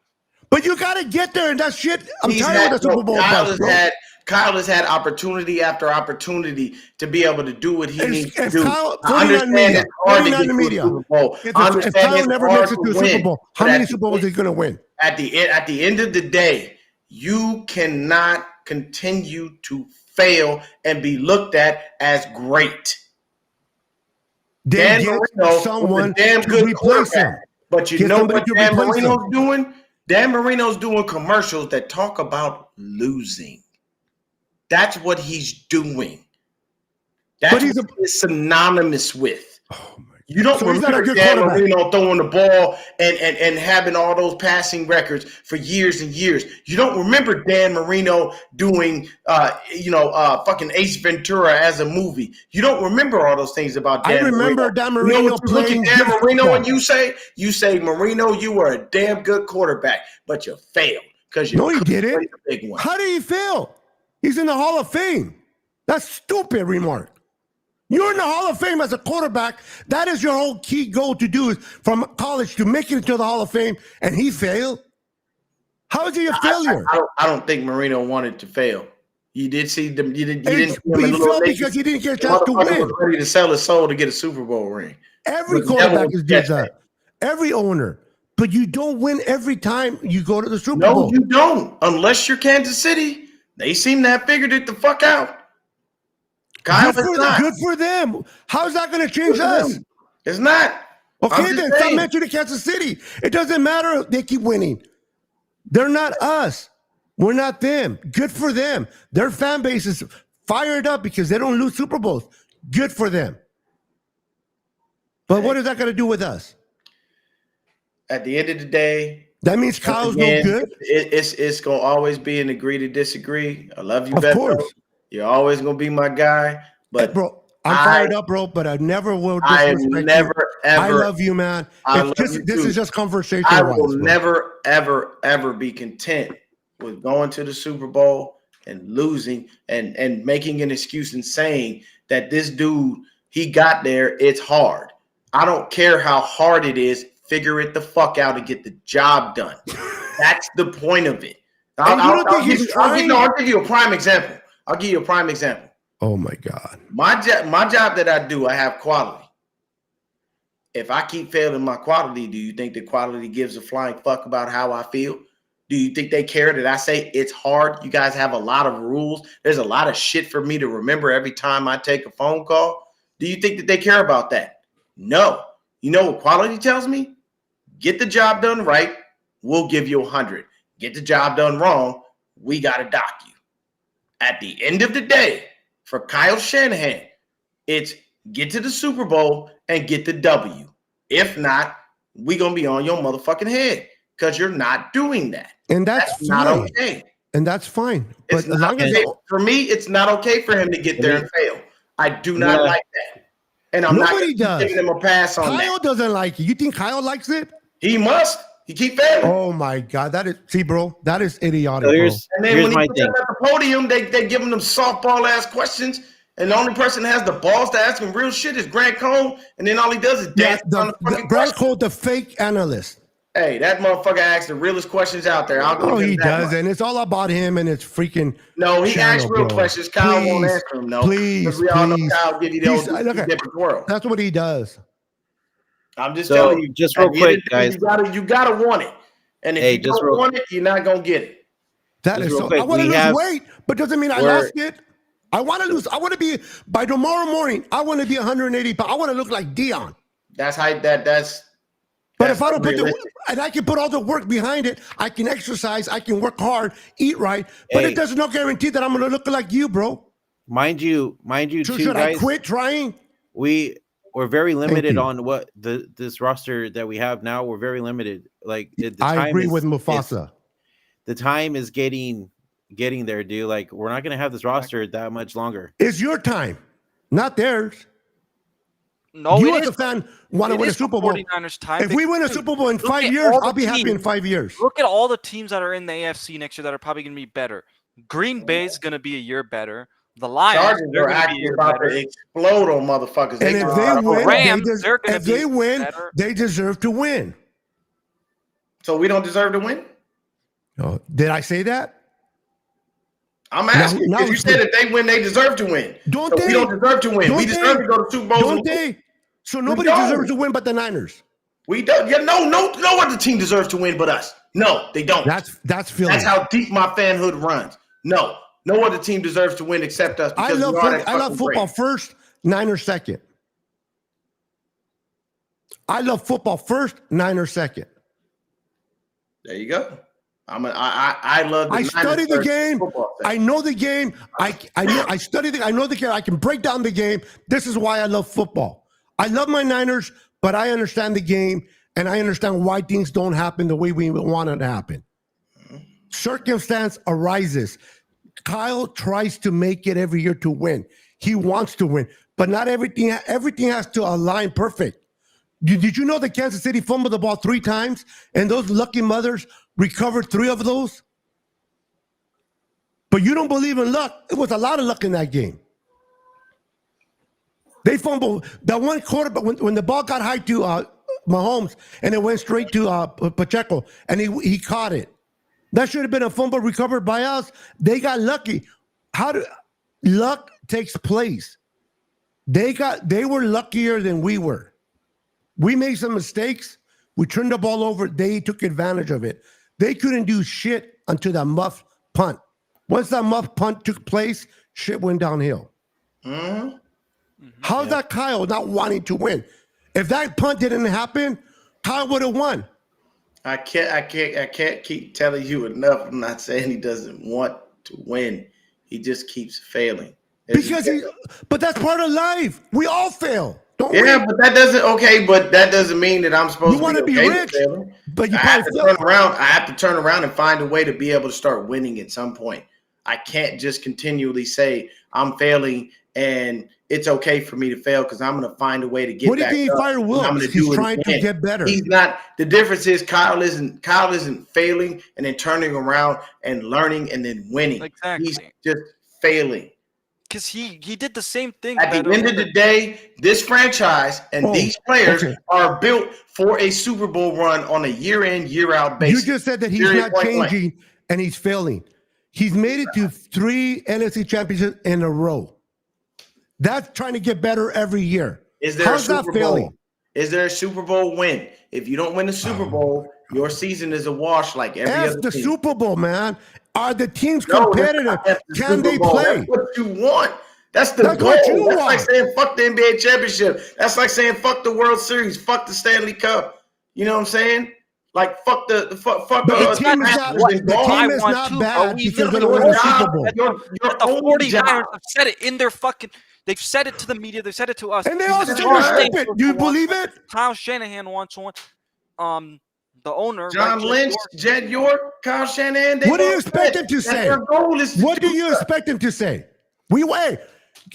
But you got to get there, and that shit, I'm tired of the Super Bowl bust, bro. Kyle has had opportunity after opportunity to be able to do what he needs to do. I understand it's hard to get to the Super Bowl. If Kyle never makes it to a Super Bowl, how many Super Bowls is he going to win? At the end of the day, you cannot continue to fail and be looked at as great. Dan Marino someone was a damn good quarterback. But you know what Dan Marino's doing? Dan Marino's doing commercials that talk about losing. That's what he's doing. That's what he's synonymous with. Oh my God. You don't remember Dan Marino throwing the ball and having all those passing records for years and years. You don't remember Dan Marino doing, fucking Ace Ventura as a movie. You don't remember all those things about Dan Marino. I remember Dan Marino playing. Look at Dan Marino and you say, Marino, you were a damn good quarterback, but you failed because you. No, he didn't. How did he fail? He's in the Hall of Fame. That's a stupid remark. You're in the Hall of Fame as a quarterback. That is your whole key goal to do is from college to make it into the Hall of Fame, and he failed. How is he a failure? I don't think Marino wanted to fail. You did see them. You didn't. He failed because he didn't get a chance to win. Was ready to sell his soul to get a Super Bowl ring. Every quarterback does that. Every owner. But you don't win every time you go to the Super Bowl. No, you don't. Unless you're Kansas City. They seem to have figured it the fuck out. Good for them. How's that going to change us? It's not. Okay, then stop mentioning Kansas City. It doesn't matter. They keep winning. They're not us. We're not them. Good for them. Their fan base is fired up because they don't lose Super Bowls. Good for them. But what is that going to do with us? At the end of the day, that means Kyle's no good. It's gonna always be an agree to disagree. I love you, Beto. Of course. You're always gonna be my guy. But hey, bro, I'm fired up, bro. But I never will disrespect you. I love you, man. This is just conversation. I will never, ever, ever be content with going to the Super Bowl and losing and making an excuse and saying that this dude, he got there, it's hard. I don't care how hard it is. Figure it the fuck out and get the job done. That's the point of it. I'll give you a prime example. I'll give you a prime example. Oh my God. My job that I do, I have quality. If I keep failing my quality, do you think the quality gives a flying fuck about how I feel? Do you think they care that I say it's hard? You guys have a lot of rules. There's a lot of shit for me to remember every time I take a phone call. Do you think that they care about that? No. You know what quality tells me? Get the job done right, we'll give you 100. Get the job done wrong, we got to dock you. At the end of the day, for Kyle Shanahan, it's get to the Super Bowl and get the W. If not, we going to be on your motherfucking head because you're not doing that. And that's not okay. And that's fine. But as long as for me, it's not okay for him to get there and fail. I do not like that. And I'm Nobody not giving him a pass on that. Kyle doesn't like it. You think Kyle likes it? He must. He keep failing. Oh my God, that is idiotic. So and then when he puts him at the podium, they give him them softball ass questions, and the only person that has the balls to ask him real shit is Grant Cole, and then all he does is dance on the fucking Grant Cole, the fake analyst. Hey, that motherfucker asks the realest questions out there. He does, and it's all about him and it's freaking. No, he asks real questions. Kyle won't answer them. No, please, we all know Kyle give you the old different world. That's what he does. I'm just telling you, just real quick, guys. You gotta want it, and if you don't want it, you're not gonna get it. That is so. I want to lose weight, but doesn't mean I lost it. I want to lose. I want to be by tomorrow morning. I want to be 180 pounds. I want to look like Deon. That's how that's. But if I don't put and I can put all the work behind it, I can exercise, I can work hard, eat right, but it does not guarantee that I'm going to look like you, bro. Mind you, so too, should guys. I quit trying? We're very limited on what this roster that we have now. We're very limited. Like I agree with Mufasa. The time is getting there, dude. Like we're not going to have this roster that much longer. It's your time, not theirs. No, you as a fan want to win a Super Bowl. Time. If we win a Super Bowl in 5 years, I'll be happy in 5 years. Look at all the teams that are in the AFC next year that are probably going to be better. Green Bay's going to be a year better. The Lions are actually about to explode on motherfuckers. And if they win, they deserve to win. So we don't deserve to win? No. Did I say that? I'm asking because you said if they win, they deserve to win. Don't they? We don't deserve to win. We deserve to go to Super Bowl. Don't they? So nobody deserves to win but the Niners. We don't. Yeah, no other team deserves to win but us. No, they don't. That's Philly. That's how deep my fanhood runs. No other team deserves to win except us. I love football first, Niners second. I love football first, Niners second. There you go. I love. I study the game. I know the game. I know. I study the. I know the game. I can break down the game. This is why I love football. I love my Niners, but I understand the game and I understand why things don't happen the way we want it to happen. Circumstance arises. Kyle tries to make it every year to win. He wants to win, but not everything. Everything has to align perfect. Did you know that Kansas City fumbled the ball 3 times and those lucky mothers recovered 3 of those? But you don't believe in luck. It was a lot of luck in that game. They fumbled that one quarterback when the ball got high to Mahomes and it went straight to Pacheco and he caught it. That should have been a fumble recovered by us. They got lucky. Luck takes place? They were luckier than we were. We made some mistakes. We turned the ball over. They took advantage of it. They couldn't do shit until that muff punt. Once that muff punt took place, shit went downhill. Mm-hmm. How's that Kyle not wanting to win? If that punt didn't happen, Kyle would have won. I can't keep telling you enough. I'm not saying he doesn't want to win. He just keeps failing. But that's part of life. We all fail. But that doesn't mean that I'm supposed to be rich. But I have to turn around and find a way to be able to start winning at some point. I can't just continually say I'm failing and it's okay for me to fail because I'm going to find a way to get What do you back think he up. fired I'm Wilkes? going to He's do it trying to again. get better. He's not. The difference is Kyle isn't failing and then turning around and learning and then winning. Exactly. He's just failing. Because he did the same thing. At the end of the day, this franchise and these players are built for a Super Bowl run on a year-in, year-out basis. You just said that he's not changing and he's failing. He's made it to 3 NFC championships in a row. That's trying to get better every year. Is there How's a Super that failing? Bowl? Is there a Super Bowl win? If you don't win the Super Bowl, your season is a wash like every other the team. Super Bowl, man. Are the teams competitive? Can they play? That's what you want. That's the goal. What you That's want. like saying fuck the NBA championship. That's like saying fuck the World Series, fuck the Stanley Cup. You know what I'm saying? Like fuck the team is not bad because they're going to win the Super Bowl. The 49ers have said it in their fucking. They've said it to the media. They've said it to us. And they also said you're stupid. Do you believe it? Kyle Shanahan wants one. The owner, John Lynch, Jed York, Kyle Shanahan. What do you expect him to say? What do you expect him to say?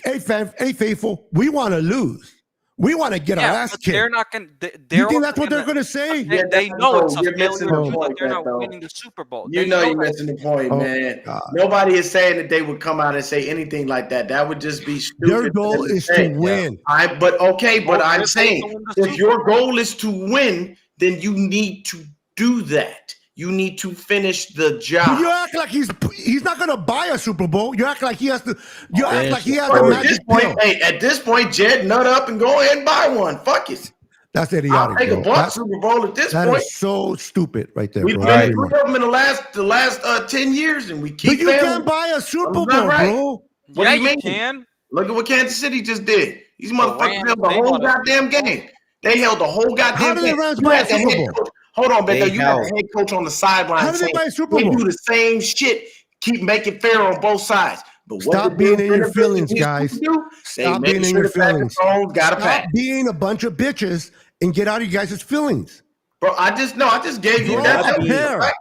Hey, faithful, we want to lose. We want to get our ass kicked. They're not going to. You think that's what they're going to say? They know it's a failure. They're not winning the Super Bowl. You know you're missing the point, man. Nobody is saying that they would come out and say anything like that. That would just be stupid. Their goal is to win. But I'm saying if your goal is to win, then you need to do that. You need to finish the job. But you act like he's not going to buy a Super Bowl. You act like he has to. You act like he has a magic pill. Hey, at this point, Jed, nut up and go ahead and buy one. Fuck it. That's idiotic. I'll take a buck Super Bowl at this point. That is so stupid, right there. We've been through them in the last 10 years, and we keep. But you can't buy a Super Bowl, bro. What do you mean? Can. Look at what Kansas City just did. These motherfuckers held the whole goddamn game. They held the whole goddamn game. How did the Rams buy a Super Bowl? Hold on, Beto. You got a head coach on the sideline. How did they buy a Super Bowl? We do the same shit. Keep making fair on both sides. But stop being in your feelings, guys. Stop being in your feelings. Stop being a bunch of bitches and get out of you guys' feelings. Bro, I just gave you that.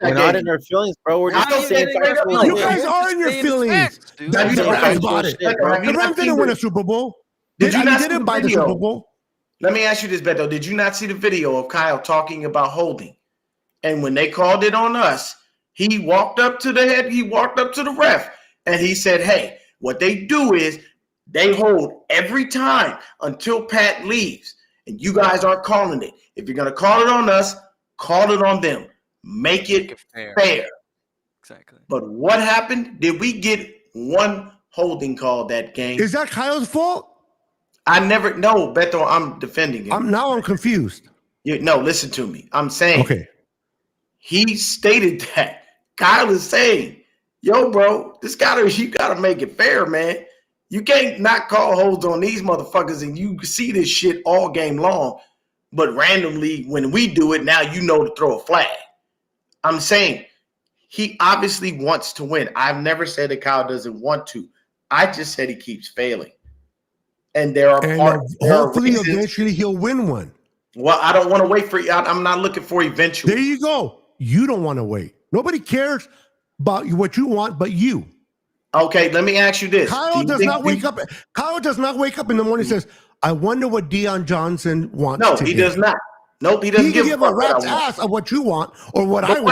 We're not in our feelings, bro. We're just saying you guys are in your feelings. The Rams didn't win a Super Bowl. Did you not buy the Super Bowl? Let me ask you this, Beto. Did you not see the video of Kyle talking about holding? And when they called it on us, he walked up to the ref, and he said, hey, what they do is they hold every time until Pat leaves. And you guys aren't calling it. If you're going to call it on us, call it on them. Make it fair. Exactly. But what happened? Did we get one holding call that game? Is that Kyle's fault? I never know, Beto. I'm defending him. I'm confused. No, listen to me. I'm saying he stated that. Kyle is saying, yo, bro, you gotta make it fair, man. You can't not call holds on these motherfuckers, and you see this shit all game long. But randomly, when we do it, now you know to throw a flag. I'm saying he obviously wants to win. I've never said that Kyle doesn't want to. I just said he keeps failing. And hopefully eventually he'll win one. Well, I don't want to wait for you. I'm not looking for eventually. There you go. You don't want to wait. Nobody cares about what you want but you. Okay, let me ask you this. Kyle does not wake up in the morning and says, I wonder what Deon Johnson wants. No, he does not. Nope, he doesn't give a rat's ass of what you want or what I want.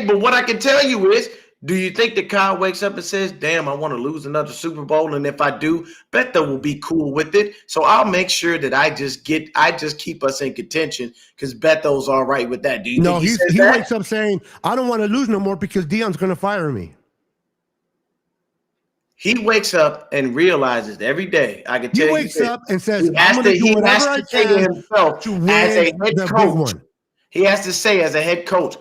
But what I can tell you is, do you think that Kyle wakes up and says, damn, I want to lose another Super Bowl, and if I do, Beto will be cool with it. So I'll make sure that I just keep us in contention because Beto's all right with that. Do you think he wakes up saying, I don't want to lose no more because Deon's going to fire me? He wakes up and realizes every day, I can tell you. He wakes up and says, I'm going to do whatever I can to win as a head the coach. big one. He has to say as a head coach,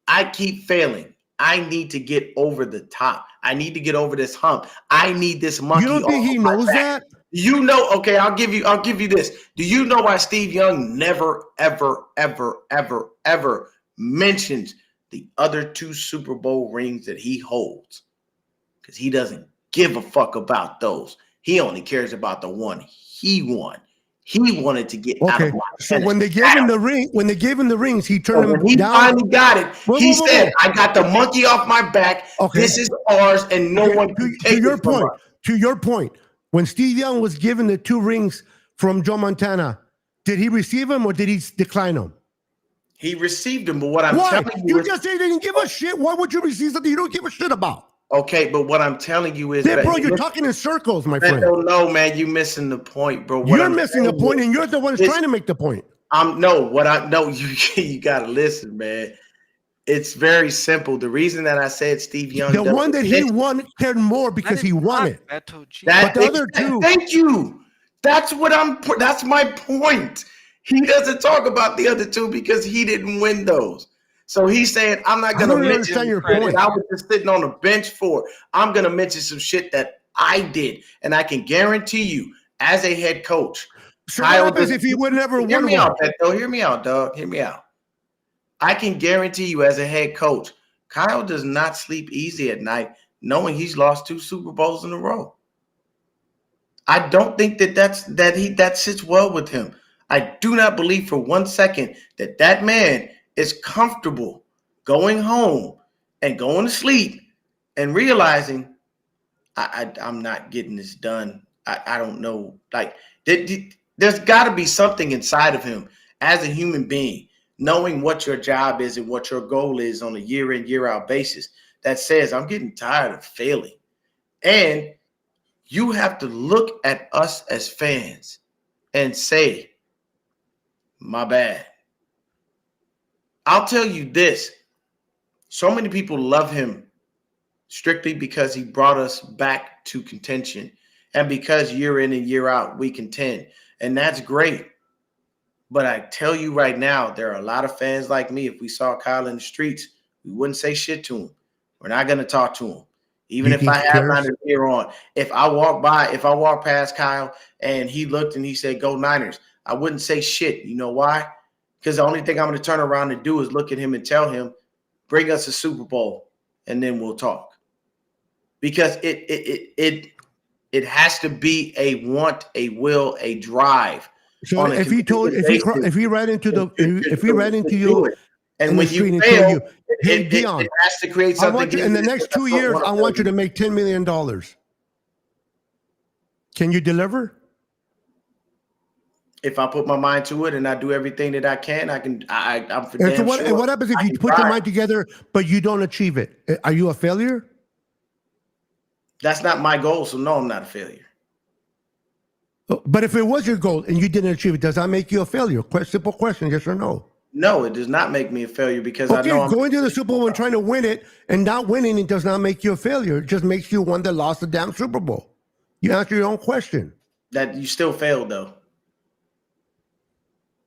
I keep failing. I need to get over the top. I need to get over this hump. I need this monkey. You don't think he knows that? You know, okay, I'll give you this. Do you know why Steve Young never, ever, ever, ever, ever mentions the other 2 Super Bowl rings that he holds? Because he doesn't give a fuck about those. He only cares about the one he won. He wanted to get out of Los So Angeles. when they gave him the rings, he turned them down. He finally got it. He said, I got the monkey off my back. Okay. This is ours, and no one can take it from us. To your point, When Steve Young was given the 2 rings from Joe Montana, did he receive them or did he decline them? He received them, but what I'm Why? telling you You is, just say they didn't give a shit. Why would you receive something you don't give a shit about? okay, but what I'm telling you is, Yeah, bro, you're talking in circles, my friend. No, man, you missing the point, bro. You're missing the point, and you're the one who's trying to make the point. You gotta listen, man. It's very simple. The reason that I said Steve Young, the one that he won cared more because he won it. Beto, But the other two, thank you. That's my point. He doesn't talk about the other two because he didn't win those. So he's saying, I'm not going to mention your point. I was just sitting on the bench for. I'm going to mention some shit that I did. And I can guarantee you, as a head coach, so what happens if he would never won one? Hear me out, dog. Hear me out. I can guarantee you, as a head coach, Kyle does not sleep easy at night knowing he's lost 2 Super Bowls in a row. I don't think that sits well with him. I do not believe for 1 second that man is comfortable going home and going to sleep and realizing I'm not getting this done. I don't know. Like there's got to be something inside of him as a human being, knowing what your job is and what your goal is on a year in, year out basis, that says, I'm getting tired of failing. And you have to look at us as fans and say, my bad. I'll tell you this. So many people love him strictly because he brought us back to contention and because year in and year out we contend. And that's great. But I tell you right now, there are a lot of fans like me. If we saw Kyle in the streets, we wouldn't say shit to him. We're not going to talk to him. Even if I have Niners gear on. If I walk past Kyle and he looked and he said, go Niners, I wouldn't say shit. You know why? Because the only thing I'm going to turn around and do is look at him and tell him, bring us a Super Bowl, and then we'll talk. Because it has to be a want, a will, a drive. So if he ran into you, and when you fail, hey, Deon, it has to create something. In the next 2 years, I want you to make $10 million. Can you deliver? If I put my mind to it and I do everything that I can, I'm for damn sure. And what happens if you put your mind together but you don't achieve it? Are you a failure? That's not my goal, so no, I'm not a failure. But if it was your goal and you didn't achieve it, does that make you a failure? Simple question, yes or no? No, it does not make me a failure because I know going to the Super Bowl and trying to win it and not winning it does not make you a failure. It just makes you one that lost the damn Super Bowl. You answer your own question. That you still failed though.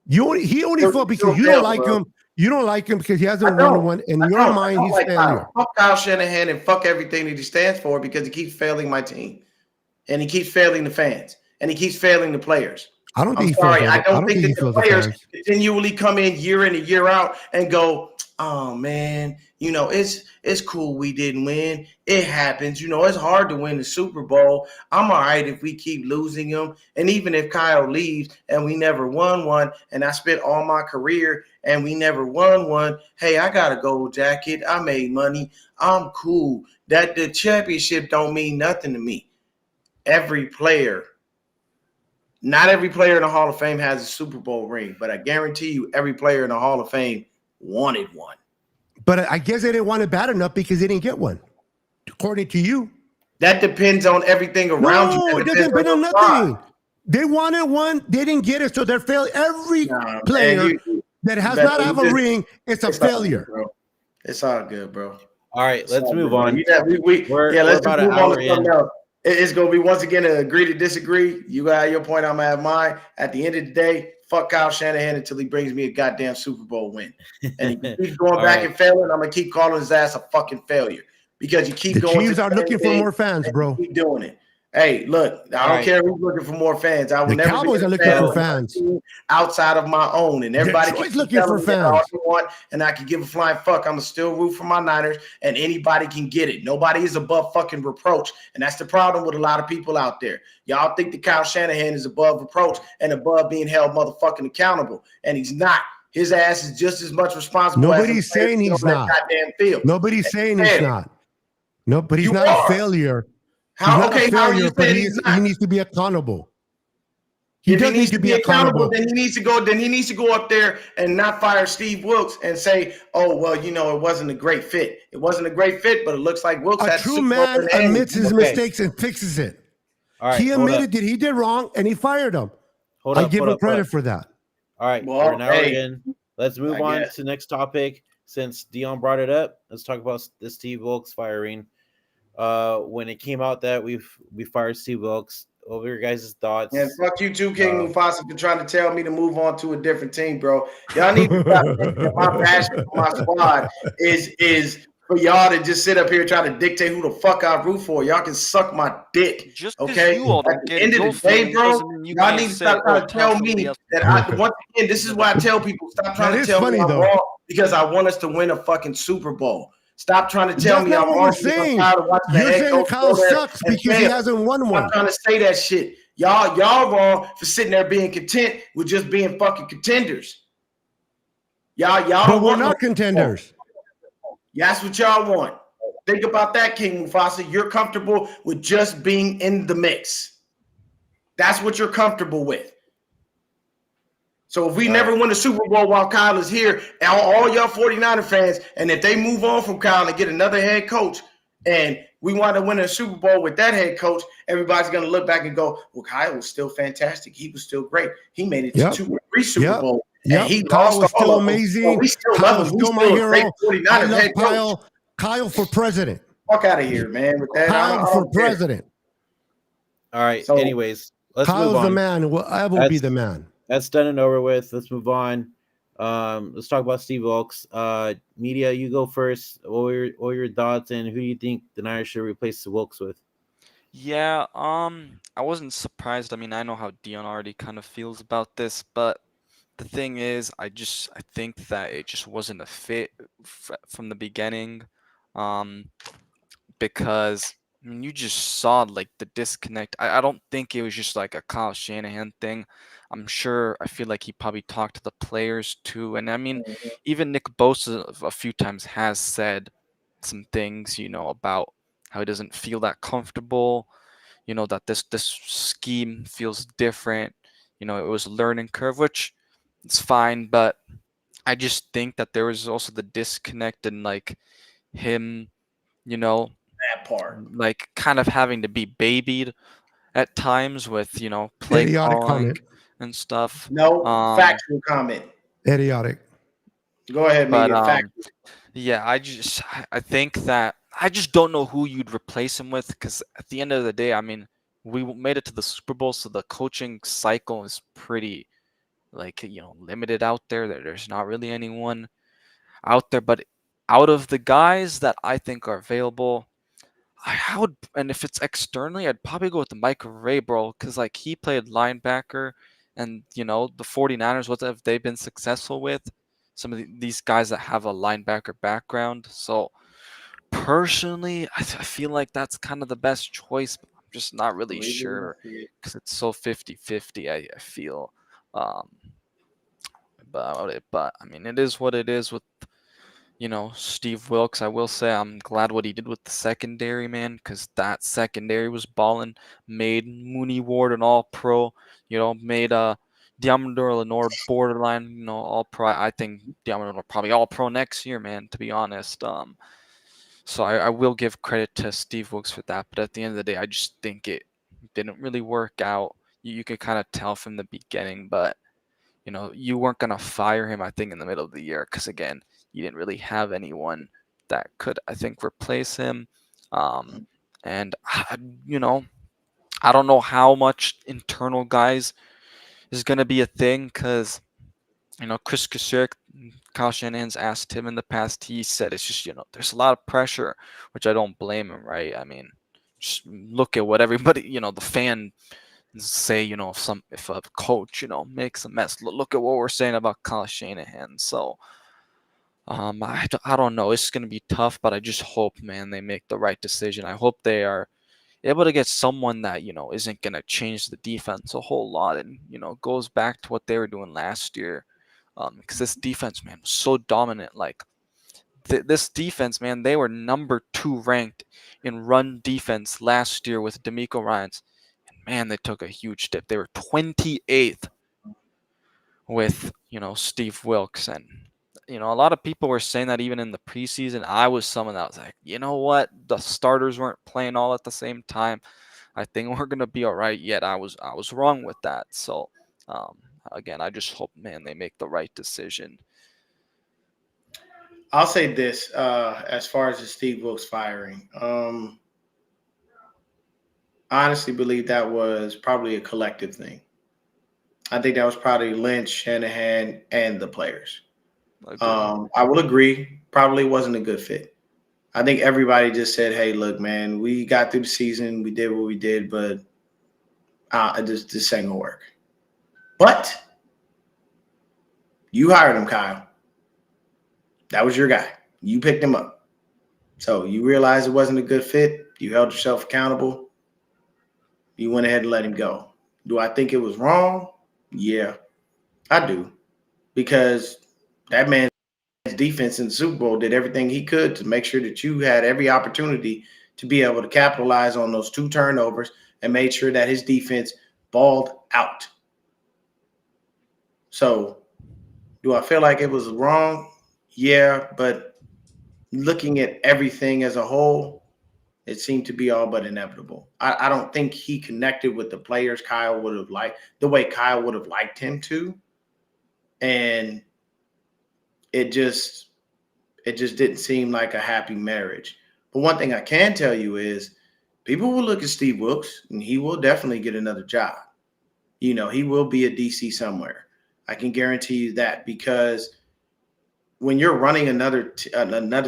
He only failed because you don't like him. You don't like him because he hasn't won one. In your mind, he's a failure. Fuck Kyle Shanahan and fuck everything that he stands for because he keeps failing my team. And he keeps failing the fans. And he keeps failing the players. I don't think I don't think that the players continually come in and year out and go, oh man, it's cool we didn't win. It happens. It's hard to win the Super Bowl. I'm all right if we keep losing them. And even if Kyle leaves and we never won one, and I spent all my career and we never won one, hey, I got a gold jacket. I made money. I'm cool. That the championship don't mean nothing to me. Not every player in the Hall of Fame has a Super Bowl ring, but I guarantee you every player in the Hall of Fame wanted one. But I guess they didn't want it bad enough because they didn't get one, according to you. That depends on everything around you. No, it doesn't depend on nothing. They wanted one, they didn't get it, so they're failing. Every player that has not have a ring, it's a failure. Bro. It's all good, bro. All right, let's move on. Let's move on to something else. It's going to be, once again, an agree to disagree. You got your point, I'm going to have mine. At the end of the day, fuck Kyle Shanahan until he brings me a goddamn Super Bowl win. And he keeps going back and failing, I'm going to keep calling his ass a fucking failure. Because you keep going. The Chiefs are looking for more fans, bro. Keep doing it. Hey, look, I don't care who's looking for more fans. I will never Cowboys are looking for fans outside of my own, and everybody keeps looking for fans. All you want, and I can give a flying fuck. I'm still root for my Niners, and anybody can get it. Nobody is above fucking reproach, and that's the problem with a lot of people out there. Y'all think that Kyle Shanahan is above reproach and above being held motherfucking accountable, and he's not. His ass is just as much responsible. Nobody's saying he's not. Goddamn field. Nobody's saying he's not. No, but he's not a failure. He's How? not a Okay, how are you failure, but saying he's he not? needs to be accountable. He If he does need needs to to be be accountable, accountable. then he needs to go. Then he needs to go up there and not fire Steve Wilkes and say, "Oh well, it wasn't a great fit. It wasn't a great fit, but it looks like Wilkes A had the true Super Bowl in man the hand." admits his Okay. mistakes and fixes it. All right. He Hold up. admitted that he did wrong and he fired him. Hold I up. give Hold him up. Hold credit up. for that. All right. Well, We're hey, in. Let's move I on guess. to the next topic. Since Deon brought it up, let's talk about the Steve Wilkes firing. When it came out that we fired Steve Wilkes, what were your guys' And thoughts? fuck you too, King Uh, Mufasa, for trying to tell me to move on to a different team, bro. Y'all need to stop thinking that my passion for my squad is for y'all to just sit up here and try to dictate who the fuck I root for. Y'all can suck my dick, Just because okay? you all At don't the get end it, of your the day, feelings bro, doesn't mean you y'all can't need to say, stop "Oh, trying to tell tell somebody me else." that once again, this is why I tell people, stop trying That to is tell me funny, I'm though. wrong because I want us to win a fucking Super Bowl. Stop trying to tell That's me not I'm what wrong we're because I'm saying. tired of watching the You're head saying coach Kyle go there sucks and because he fail. hasn't won Stop one. trying to say that shit. Y'all wrong for sitting there being content with just being fucking contenders. Y'all But don't we're want no not Super Bowl. contenders. That's what y'all want. Think about that, King Mufasa. You're comfortable with just being in the mix. That's what you're comfortable with. So if we all never right. win a Super Bowl while Kyle is here, and all y'all 49er fans, and if they move on from Kyle and get another head coach, and we want to win a Super Bowl with that head coach, everybody's going to look back and go, well, Kyle was still fantastic. He was still great. He made it to Yep. 2 or 3 Super Yep. Bowls, and Yep. he Kyle lost was all still of them. amazing. But we still love Kyle's him. He's still my still a great hero. I 49er love head coach. Kyle. Kyle for president. Fuck out of here, man, with that. I Kyle for don't care. president. All right. So Anyways, let's move Kyle's the on. man. I will be That's the man. that's done and over with. Let's move on. Let's talk about Steve Wilkes. Media, you go first. What were your thoughts, and who do you think the Niners should replace Wilkes with? Yeah, I wasn't surprised. I mean, I know how Dion already kind of feels about this, but the thing is, I think that it just wasn't a fit from the beginning, um, because I mean, you just saw like the disconnect. I don't think it was just like a Kyle Shanahan thing. I'm sure. I feel like he probably talked to the players too, and I mean, even Nick Bosa a few times has said some things, about how he doesn't feel that comfortable, that this scheme feels different. It was a learning curve, which it's fine, but I just think that there was also the disconnect in like him, you know, that part. like kind of having to be babied at times with, play Idiotic calling comment. and stuff. No Um, factual comment. Idiotic. Go ahead, but media. Factual. Yeah, I think that I just don't know who you'd replace him with because at the end of the day, I mean, we made it to the Super Bowl, so the coaching cycle is pretty like limited out there. There's not really anyone out there, but out of the guys that I think are available, I would, and if it's externally, I'd probably go with the Mike Ray, bro, because like he played linebacker, and the 49ers, what have they been successful with? Some of these guys that have a linebacker background. So personally, I feel like that's kind of the best choice, but I'm just not really Believe it when I sure see it. because it's so 50-50, I feel. Um, about it, but I mean, it is what it is with Steve Wilkes. I will say I'm glad what he did with the secondary, man, because that secondary was balling. Made Mooney Ward an All-Pro. Made Diamondor Lenore borderline, All-Pro. I think Diamondor probably All-Pro next year, man. To be honest, so I will give credit to Steve Wilkes for that. But at the end of the day, I just think it didn't really work out. You could kind of tell from the beginning, but you weren't going to fire him, I think, in the middle of the year because, again, you didn't really have anyone that could, I think, replace him. Um, and, I don't know how much internal guys is going to be a thing because, Chris Kusirik, Kyle Shanahan's asked him in the past. He said it's just, there's a lot of pressure, which I don't blame him, right? I mean, just look at what everybody, the fan say, if a coach, makes a mess. Look at what we're saying about Kyle Shanahan. So, I don't know. It's gonna be tough, but I just hope, man, they make the right decision. I hope they are able to get someone that isn't gonna change the defense a whole lot, and goes back to what they were doing last year. Because this defense, man, was so dominant. Like this defense, man, they were number 2 ranked in run defense last year with D'Amico Ryans. And man, they took a huge dip. They were 28th with, Steve Wilkes. And, a lot of people were saying that even in the preseason. I was someone that was like, you know what? The starters weren't playing all at the same time. I think we're gonna be all right. Yet I was wrong with that. So again, I just hope, man, they make the right decision. I'll say this as far as the Steve Wilkes firing. I honestly believe that was probably a collective thing. I think that was probably Lynch, Shanahan, and the players. I will agree, probably wasn't a good fit. I think everybody just said, hey, look, man, we got through the season. We did what we did, but this ain't going to work. But you hired him, Kyle. That was your guy. You picked him up. So you realized it wasn't a good fit. You held yourself accountable. You went ahead and let him go. Do I think it was wrong? Yeah, I do. Because that man's defense in the Super Bowl did everything he could to make sure that you had every opportunity to be able to capitalize on those 2 turnovers and made sure that his defense balled out. So do I feel like it was wrong? Yeah, but looking at everything as a whole, it seemed to be all but inevitable. I don't think he connected with the players Kyle would have liked, the way Kyle would have liked him to. And it just didn't seem like a happy marriage. But one thing I can tell you is people will look at Steve Wilkes and he will definitely get another job. He will be a DC somewhere. I can guarantee you that, because when you're running another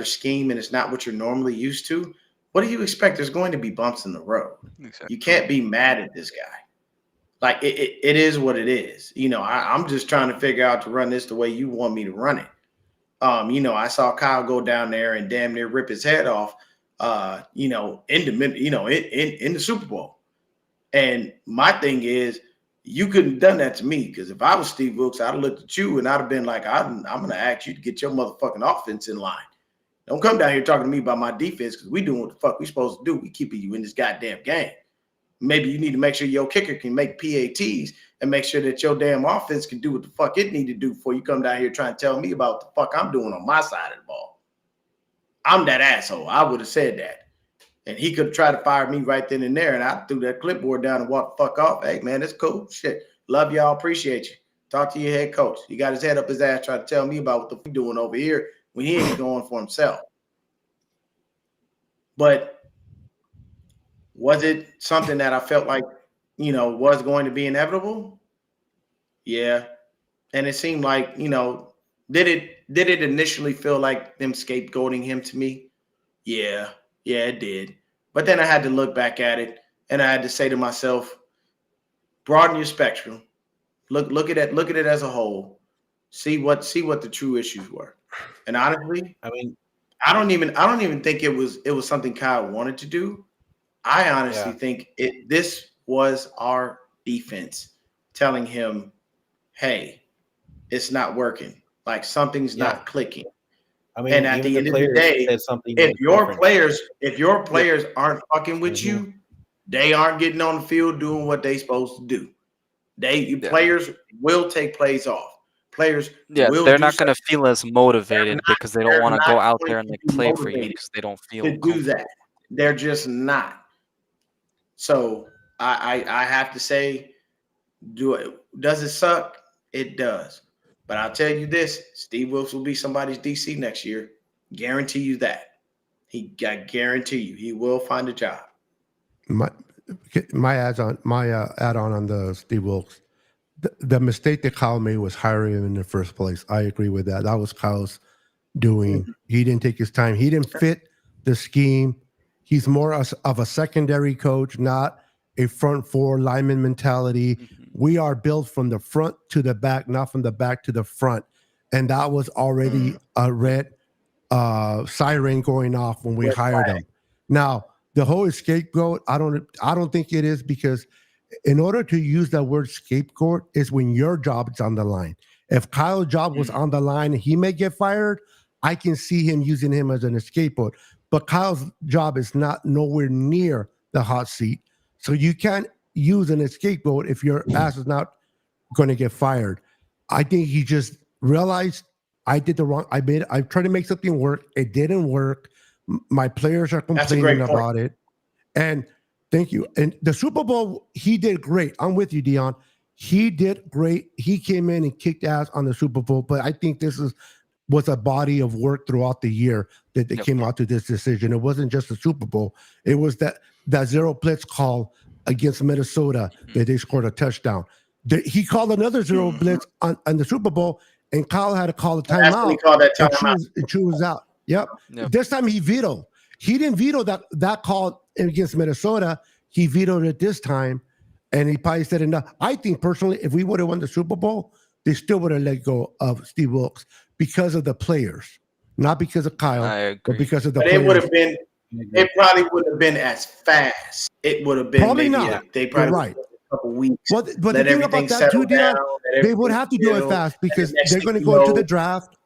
scheme and it's not what you're normally used to, what do you expect? There's going to be bumps in the road. Exactly. You can't be mad at this guy. Like it is what it is. I'm just trying to figure out to run this the way you want me to run it. I saw Kyle go down there and damn near rip his head off, in the Super Bowl. And my thing is, you couldn't have done that to me, because if I was Steve Wilkes, I'd have looked at you and I'd have been like, I'm going to ask you to get your motherfucking offense in line. Don't come down here talking to me about my defense, because we doing what the fuck we supposed to do. We keeping you in this goddamn game. Maybe you need to make sure your kicker can make PATs and make sure that your damn offense can do what the fuck it need to do before you come down here trying to tell me about the fuck I'm doing on my side of the ball. I'm that asshole. I would have said that. And he could have tried to fire me right then and there, and I threw that clipboard down and walked the fuck off. Hey, man, it's cool. Shit. Love y'all. Appreciate you. Talk to your head coach. He got his head up his ass trying to tell me about what the fuck he's doing over here when he ain't going for himself. But was it something that I felt like, was going to be inevitable? Yeah. And it seemed like, did it initially feel like them scapegoating him to me? Yeah. Yeah, it did. But then I had to look back at it and I had to say to myself, broaden your spectrum. Look at it as a whole. See what the true issues were. And honestly, I don't even think it was something Kyle wanted to do. I honestly think this was our defense telling him, hey, it's not working. Like something's not clicking. And at the end of the day, if your players aren't fucking with you, they aren't getting on the field doing what they supposed to do. Players will take plays off. Players they're not going to feel as motivated because they don't want to go out there and play for you because they don't feel to do that. They're just not. So I have to say, does it suck? It does. But I'll tell you this, Steve Wilkes will be somebody's DC next year. Guarantee you that. I guarantee you he will find a job. My add-on on the Steve Wilkes. The mistake that Kyle made was hiring him in the first place. I agree with that. That was Kyle's doing. He didn't take his time. He didn't fit the scheme. He's more of a secondary coach, not a front four lineman mentality. We are built from the front to the back, not from the back to the front. And that was already a red siren going off when we hired him. Now, the whole scapegoat, I don't think it is, because in order to use that word scapegoat is when your job is on the line. If Kyle's job was on the line, he may get fired. I can see him using him as an scapegoat. But Kyle's job is not nowhere near the hot seat. So you can't use an scapegoat if your ass is not going to get fired. I think he just realized I did the wrong. I tried to make something work. It didn't work. My players are That's a great complaining point. about it. And thank you. And the Super Bowl, he did great. I'm with you, Deon. He did great. He came in and kicked ass on the Super Bowl. But I think this was a body of work throughout the year that they came out to this decision. It wasn't just the Super Bowl. It was that zero blitz call against Minnesota that they scored a touchdown. He called another zero blitz on the Super Bowl, and Kyle had to call a That's when he timeout. called that And timeout. Chu was out. Yep. This time he vetoed. He didn't veto that call against Minnesota. He vetoed it this time, and he probably said enough. I think personally, if we would have won the Super Bowl, they still would have let go of Steve Wilkes because of the players, not because of Kyle, I agree. but because of the But players. it would have been. It probably wouldn't have been as fast. It would have been Probably maybe not. they probably You're right. a couple weeks. But the Let thing everything about that too, settle down. Deon, they would have to do it fast because next they're thing going to you go into know- the draft.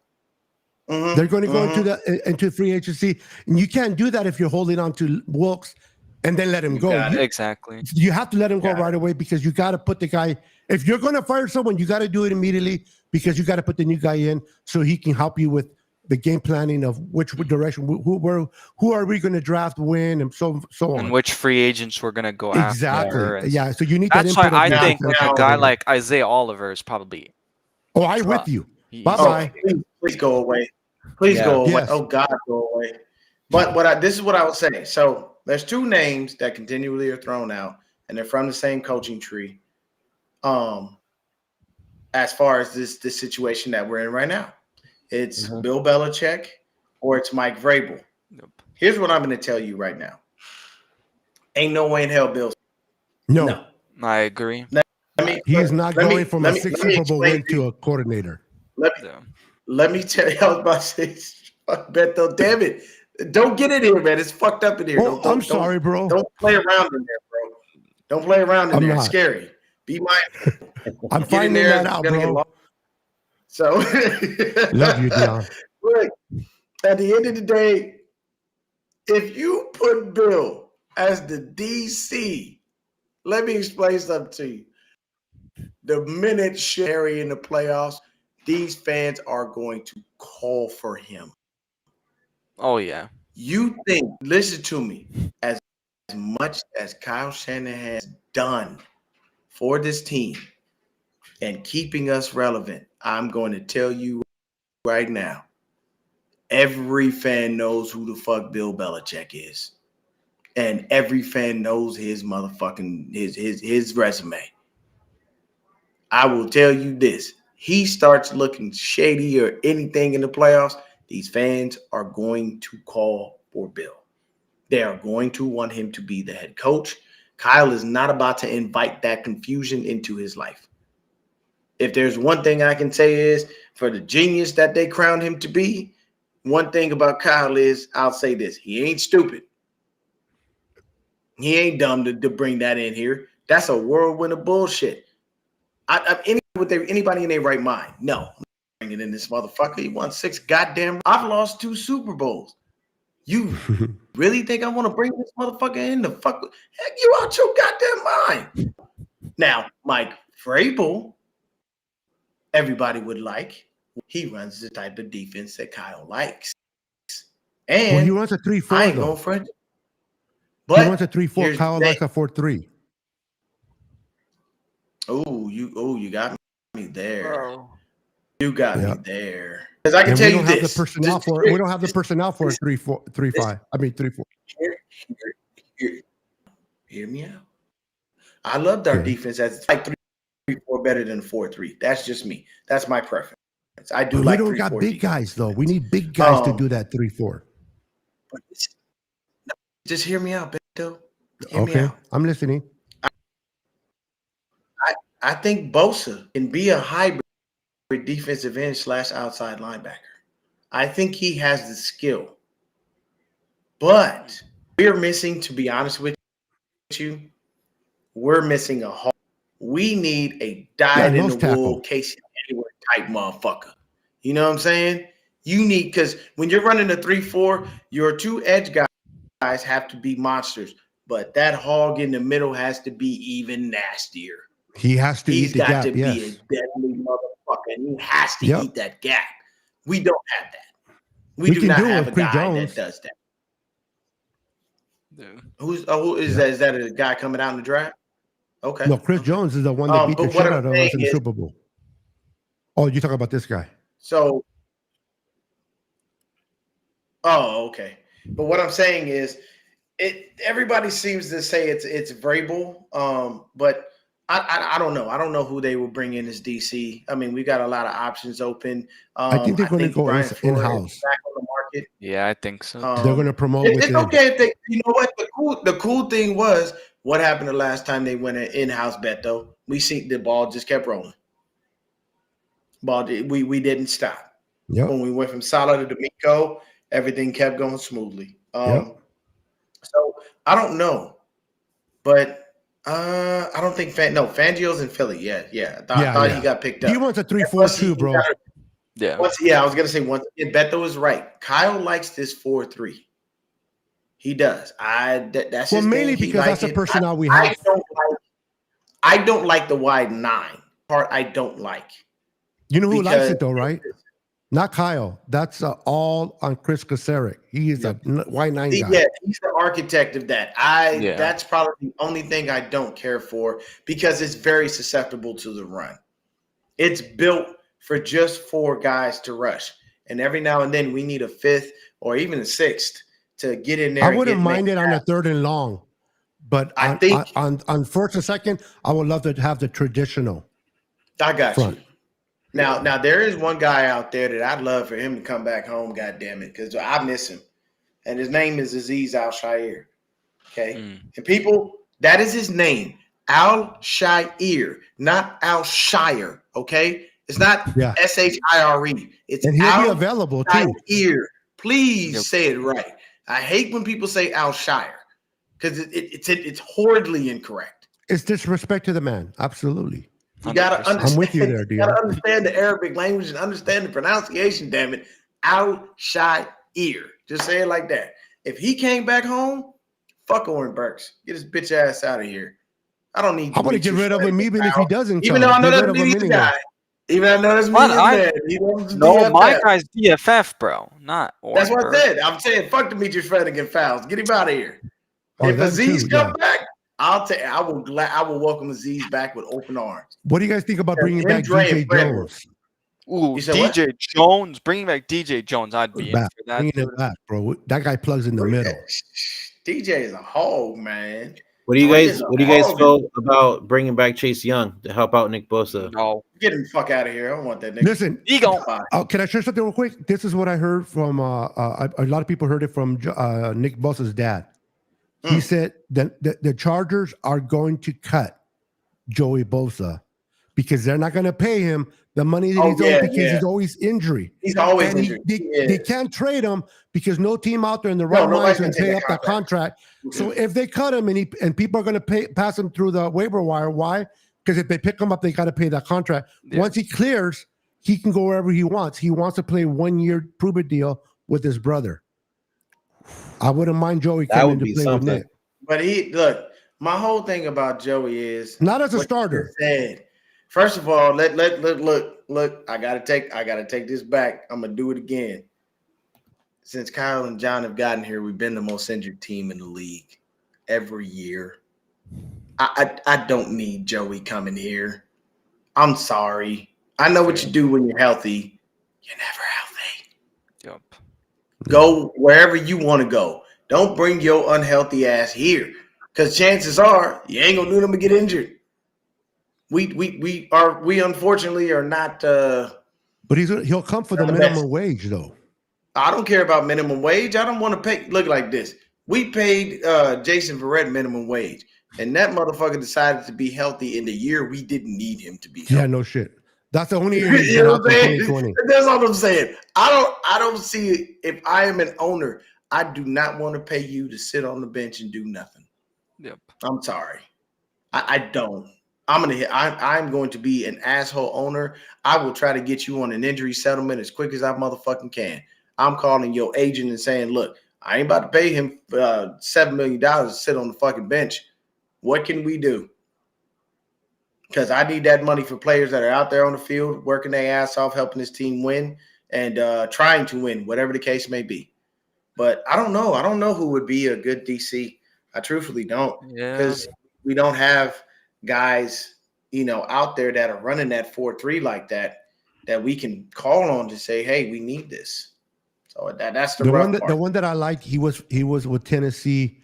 They're going to go into free agency, and you can't do that if you're holding on to Wilkes and then let him go. Exactly. You have to let him go right away because you got to put the guy. If you're going to fire someone, you got to do it immediately because you got to put the new guy in so he can help you with the game planning of which direction, who are we going to draft, when, and so on. And which free agents we're gonna go exactly. after. And Yeah, so you need that's that input. why I of your think defense a guy coordinator. like Isaiah Oliver is probably. Oh, I'm with you. Bye Oh, bye. please go away. Please go away. Yes. Oh God, go away. But this is what I would say. So there's two names that continually are thrown out, and they're from the same coaching tree. As far as this situation that we're in right now, it's Bill Belichick or it's Mike Vrabel. Nope. Here's what I'm going to tell you right now. Ain't no way in hell Bill. No. I agree. He's not going from a six Super Bowl win to a coordinator. Let me tell you, I was about to say, fuck Beto, damn it. Don't get in here, man. It's fucked up in here. Oh, I'm sorry, bro. Don't play around in there, bro. Don't play around in there. It's scary. Be mindful. I'm finding that out, bro. So, love you, Deon. Look, at the end of the day, if you put Bill as the DC, let me explain something to you. The minute Sherry in the playoffs, these fans are going to call for him. Oh yeah. You think? Listen to me. As much as Kyle Shanahan has done for this team and keeping us relevant, I'm going to tell you right now, every fan knows who the fuck Bill Belichick is. And every fan knows his motherfucking his resume. I will tell you this. He starts looking shady or anything in the playoffs, these fans are going to call for Bill. They are going to want him to be the head coach. Kyle is not about to invite that confusion into his life. If there's one thing I can say is, for the genius that they crowned him to be, one thing about Kyle is, I'll say this, he ain't stupid. He ain't dumb to bring that in here. That's a whirlwind of bullshit. Anybody in their right mind? No. I'm bringing in this motherfucker. He won 6 goddamn. I've lost 2 Super Bowls. You really think I want to bring this motherfucker in the fuck? Heck, you out your goddamn mind. Now, Mike Vrabel, everybody would like. He runs the type of defense that Kyle likes. And he runs a 3-4. I ain't though. going for it. But he runs a 3-4. Kyle likes a 4-3. Oh, you got me there. Bro. You got me there. Because I can tell you this. We don't have the personnel for a 3-5. I mean 3-4. Hear me out. I loved our defense as like 3-4 better than 4-3. That's just me. That's my preference. I do like. We don't got big guys though. We need big guys to do that 3-4. Just hear me out, Beto. Okay, I'm listening. I think Bosa can be a hybrid defensive end / outside linebacker. I think he has the skill. But we're missing, to be honest with you, we're missing a hole. We need a dyed-in-the-wool Casey Hayward type motherfucker. You know what I'm saying? You need, because when you're running a 3-4, your 2 edge guys have to be monsters, but that hog in the middle has to be even nastier. He has to He's eat the got gap. to be a Yes. deadly motherfucker, and he has to Yep. eat that gap. We don't have that. We do can not do it have with a Chris guy Jones. that does that. Dude. Who is that? Is that a guy coming out in the draft? Okay. No, Chris Okay. Jones is the one that beat the But what shit I'm out of saying us in the is, Super Bowl. Oh, you talking about this guy? so, okay. But what I'm saying is, everybody seems to say it's Vrabel, but I don't know. I don't know who they will bring in as DC. I mean, we got a lot of options open. I think they're going to go Brian Flores in-house. is back on the market. Yeah, I think so. They're going to promote It's within. okay if they. You know what? The cool thing was what happened the last time they went in-house, Beto. We see the ball just kept rolling. We didn't stop. Yep. When we went from Salah to D'Amico, everything kept going smoothly. Yep. So I don't know, but I don't think Fangio's in Philly. Yeah. I thought he got picked up. He wants a 3-4-2, bro. Yeah. I was gonna say once. Beto is right. Kyle likes this 4-3. He does. That's Well, his mainly thing. because that's the personnel we have. I don't like the wide 9 part. I don't like. You know who likes it though, right? Not Kyle. That's all on Chris Kasarik. He is a wide 9 guy. Yeah, he's the architect of that. Yeah. That's probably the only thing I don't care for because it's very susceptible to the run. It's built for just 4 guys to rush, and every now and then we need a 5th or even a 6th to get in there. I wouldn't mind it on a 3rd and long, but I think on 1st and 2nd, I would love to have the traditional. I got front. you. Now there is one guy out there that I'd love for him to come back home. God damn it, because I miss him, and his name is Aziz Al-Shire. Okay, and people, that is his name, Al-Shire, not Al-Shire. Okay, it's not Shire. It's and he'll be available too. Please say it right. I hate when people say Al-Shire because it's horridly incorrect. It's disrespect to the man. Absolutely. You gotta understand. I'm with you there, Deon. You gotta understand the Arabic language and understand the pronunciation. Damn it, Al-Shire. Just say it like that. If he came back home, fuck Oren Burks. Get his bitch ass out of here. I don't need. I want to get rid of him, even if he doesn't. Even though I know that's media guy. Even though I know that's media. No, my guy's DFF, bro. Not Oren That's what Burks. I said. I'm saying fuck Demetrius Flanagan fouls. Get him out of here. Oh, if Aziz come back, I will welcome Aziz back with open arms. What do you guys think about bringing back DJ Jones? Ooh, DJ Jones. Bringing back DJ Jones. I'd be in for that. Bringing it back, bro. That guy plugs in the middle. DJ is a hog, man. What do you guys feel about bringing back Chase Young to help out Nick Bosa? No. Get him the fuck out of here. I don't want that nigga. Listen, ego. Can I share something real quick? This is what I heard from a lot of people heard it from Nick Bosa's dad. He said that the Chargers are going to cut Joey Bosa because they're not going to pay him the money that he's owed because he's always injured. He's always injured. They can't trade him because no team out there in the right minds can pay up that contract. So if they cut him and people are going to pass him through the waiver wire, why? Because if they pick him up, they got to pay that contract. Yeah. Once he clears, he can go wherever he wants. He wants to play 1 year prove-it deal with his brother. I wouldn't mind Joey coming to play with Nick. But my whole thing about Joey is not as a starter. First of all, look. I gotta take this back. I'm gonna do it again. Since Kyle and John have gotten here, we've been the most injured team in the league every year. I don't need Joey coming here. I'm sorry. I know what you do when you're healthy. You're never healthy. Yep. Go wherever you want to go. Don't bring your unhealthy ass here, because chances are you ain't gonna do them to get injured. We unfortunately are not. But he'll come for the minimum wage though. I don't care about minimum wage. I don't want to pay. Look like this. We paid Jason Verrett minimum wage, and that motherfucker decided to be healthy in the year we didn't need him to be healthy. Yeah, no shit. That's the only year he's been out for 2020. That's all I'm saying. I don't see it. If I am an owner, I do not want to pay you to sit on the bench and do nothing. Yep. I'm sorry. I don't. I'm going to be an asshole owner. I will try to get you on an injury settlement as quick as I motherfucking can. I'm calling your agent and saying, look, I ain't about to pay him $7 million to sit on the fucking bench. What can we do? Because I need that money for players that are out there on the field, working their ass off, helping this team win and trying to win, whatever the case may be. But I don't know. I don't know who would be a good DC. I truthfully don't, Yeah. because we don't have guys, out there that are running that 4-3 like that we can call on to say, hey, we need this. So that's the rough part. The one that I liked, he was with Tennessee,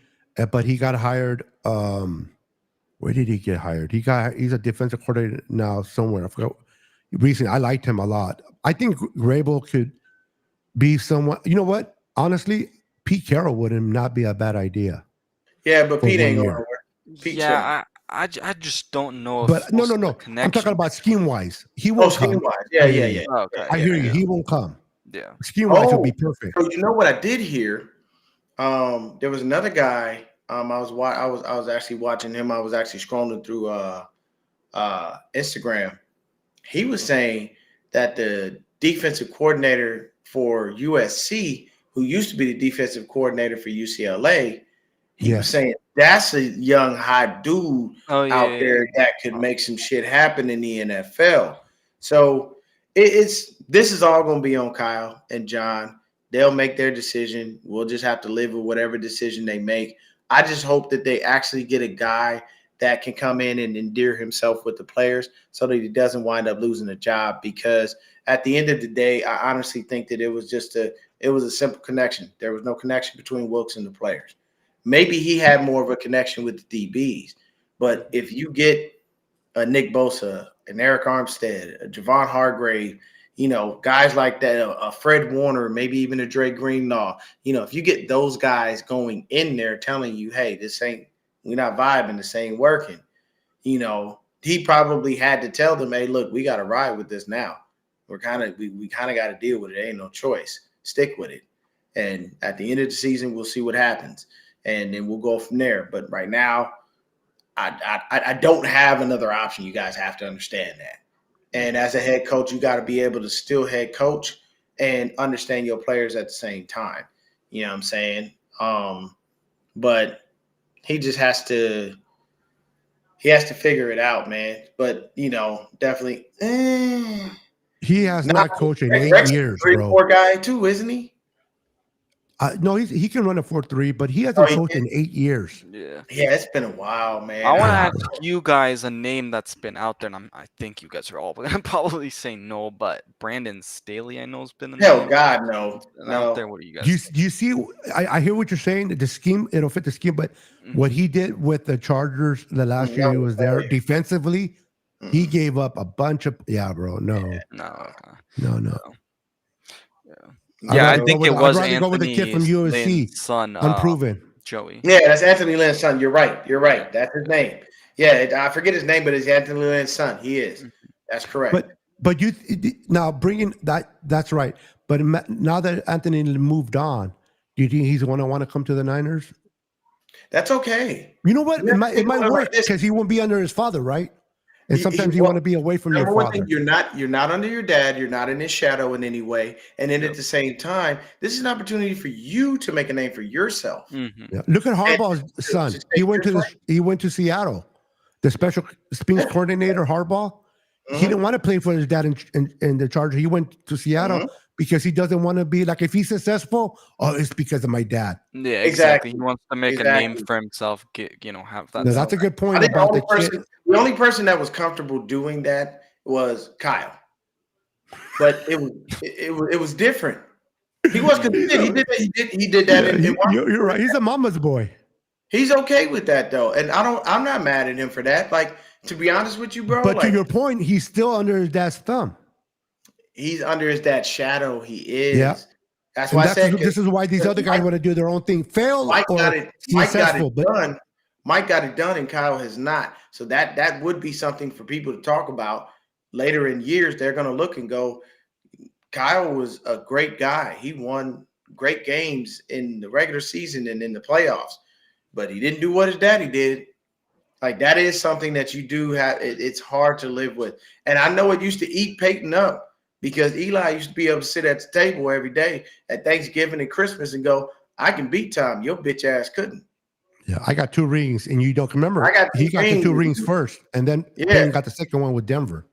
but he got hired. Where did he get hired? He's a defensive coordinator now somewhere. I forgot. Recently, I liked him a lot. I think Grable could be someone. You know what? Honestly, Pete Carroll would not be a bad idea. Yeah, but for Pete ain't 1 going year. nowhere. Pete's Yeah, I just don't know if But no. also the I'm talking connection. about scheme wise. He won't come. scheme-wise. Yeah. Okay. I hear you. Yeah. He won't come. Yeah. Scheme wise will be perfect. So you know what I did hear? There was another guy. I was actually watching him. I was actually scrolling through Instagram. He was saying that the defensive coordinator for USC, who used to be the defensive coordinator for UCLA, he was saying that's a young hot dude out there that could make some shit happen in the NFL. So this is all going to be on Kyle and John. They'll make their decision. We'll just have to live with whatever decision they make. I just hope that they actually get a guy that can come in and endear himself with the players so that he doesn't wind up losing a job, because at the end of the day, I honestly think that it was a simple connection. There was no connection between Wilkes and the players. Maybe he had more of a connection with the DBs, but if you get a Nick Bosa, an Eric Armstead, a Javon Hargrave, guys like that, a Fred Warner, maybe even a Dre Greenlaw, if you get those guys going in there telling you, hey, we're not vibing, this ain't working, he probably had to tell them, hey, look, we got to ride with this now. We kind of got to deal with it. Ain't no choice. Stick with it. And at the end of the season, we'll see what happens. And then we'll go from there. But right now, I don't have another option. You guys have to understand that. And as a head coach, you got to be able to still head coach and understand your players at the same time. You know what I'm saying? But he just has to figure it out, man. But, definitely. He has not coached in 8 Rex years, is a bro. 3-4 guy too, isn't he? No, he can run a 4-3, but he hasn't coached in 8 years. Yeah. Yeah, it's been a while, man. I want to ask you guys a name that's been out there, and I think you guys are all going to probably say no, but Brandon Staley, I know, has been a name. God, no. Out there. What do you guys Do you see? I hear what you're saying. The scheme, it'll fit the scheme, but what he did with the Chargers the last year he was there defensively, he gave up a bunch of. Yeah, bro. No. Yeah, I think it was I'd rather go with the kid from USC, Lynn's son, unproven. Joey. Yeah, that's Anthony Lynn's son. You're right. That's his name. Yeah, I forget his name, but it's Anthony Lynn's son. He is. That's correct. But you now bringing that. That's right. But now that Anthony moved on, do you think he's going to want to come to the Niners? That's okay. You know what? It might work because he won't be under his father, right? And sometimes you want to be away from your father. Thing, you're not under your dad. You're not in his shadow in any way. And then at the same time, this is an opportunity for you to make a name for yourself. Yeah. Look at Harbaugh's son. He went to Seattle. The special teams coordinator, Harbaugh. He didn't want to play for his dad in the Chargers. He went to Seattle because he doesn't want to be like, if he's successful, it's because of my dad. Yeah, exactly. He wants to make a name for himself. Have that. No, that's a good point. I think the only person that was comfortable doing that was Kyle, but it was different. He was he did that. You're right. He's a mama's boy. He's okay with that though, and I'm not mad at him for that. Like, to be honest with you, bro. But to your point, he's still under his dad's thumb. He's under his dad's shadow. He is. Yeah. That's why I said this is why these other guys want to do their own thing. Mike got it done. Mike got it done, and Kyle has not. So that would be something for people to talk about later in years. They're going to look and go, Kyle was a great guy. He won great games in the regular season and in the playoffs, but he didn't do what his daddy did. Like that is something that you do have. It's hard to live with, and I know it used to eat Peyton up because Eli used to be able to sit at the table every day at Thanksgiving and Christmas and go, "I can beat Tom. Your bitch ass couldn't." Yeah, I got 2 rings, and you don't remember. I got He two got the 2 rings. rings first, and then Yeah. Payne got the second one with Denver.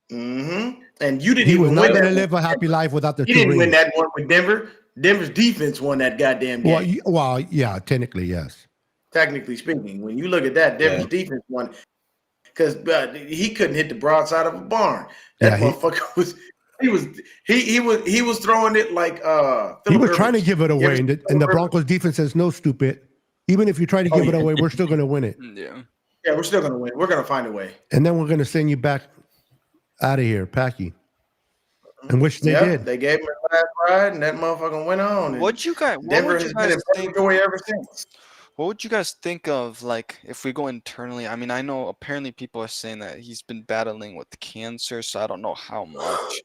Mm-hmm. And you didn't He was even not win going to that. live a happy life without the He 2 didn't rings. win that one with Denver. Denver's defense won that goddamn game. Well, yeah, technically, yes. Technically speaking, when you look at that, Denver's defense won because he couldn't hit the broadside of a barn. That motherfucker was. He was throwing it like he was trying to give it away, and the Broncos defense says no, stupid. Even if you try to give it away, we're still going to win it. Yeah. Yeah, we're still going to win. We're going to find a way. And then we're going to send you back out of here, Packy. And which they did. They gave him a last ride, and that motherfucker went on. What you guys? What Denver would you has been guys in think? purgatory ever since. What would you guys think of, like, if we go internally? I mean, I know apparently people are saying that he's been battling with cancer, so I don't know how much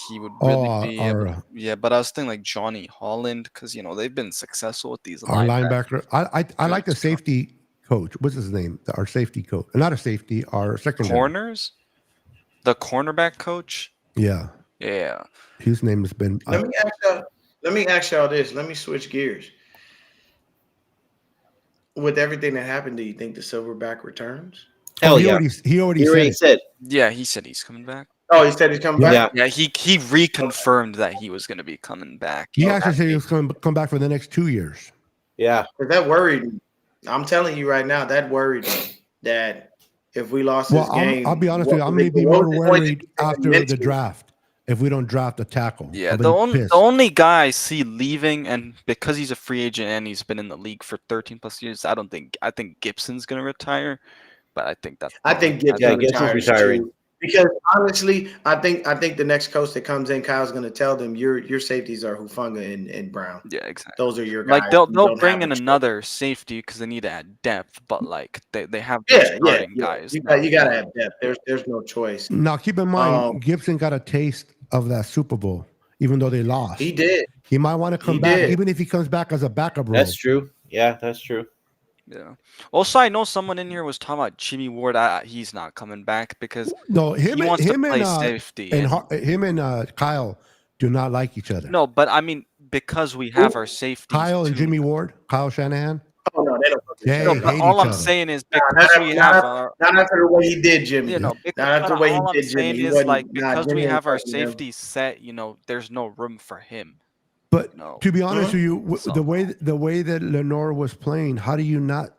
he would really be able. Yeah, but I was thinking like Johnny Holland, because they've been successful with these our linebacker. I like the safety coach. What's his name? Our safety coach, not a safety. Our secondary corners. The cornerback coach. Yeah. Yeah. His name has been. Let me ask y'all this. Let me switch gears. With everything that happened, do you think the Silverback returns? Hell he yeah. already said. Yeah, he said he's coming back. Oh, he said he's coming back? Yeah, he reconfirmed that he was going to be coming back. He actually said he was going to come back for the next 2 years. Yeah. But that worried me. I'm telling you right now, that worried me. That if we lost this game. I'll be honest with you. I'm maybe more worried after the draft if we don't draft a tackle. Yeah, the only guy I see leaving, and because he's a free agent and he's been in the league for 13 plus years, I think Gibson's going to retire. But I think Gibson's retiring. Because honestly, I think the next coach that comes in, Kyle's going to tell them your safeties are Hufanga and Brown. Yeah, exactly. Those are your guys. Like they'll bring in another safety because they need to add depth, but like they have starting guys. You got to have depth. There's no choice. Now keep in mind, Gibson got a taste of that Super Bowl, even though they lost. He did. He might want to come back, even if he comes back as a backup role. That's true. Yeah, that's true. Yeah. Also, I know someone in here was talking about Jimmy Ward. He's not coming back because him and safety. Him and Kyle do not like each other. No, but I mean because we have our safety. Kyle and Jimmy Ward, Kyle Shanahan. Oh no, they don't. They all I'm saying is because we have our. Not after the way he did, Jimmy. Not after the way he did, Jimmy. Is like because we have our safety set. There's no room for him. But to be honest with you, the way that Lenore was playing, how do you not?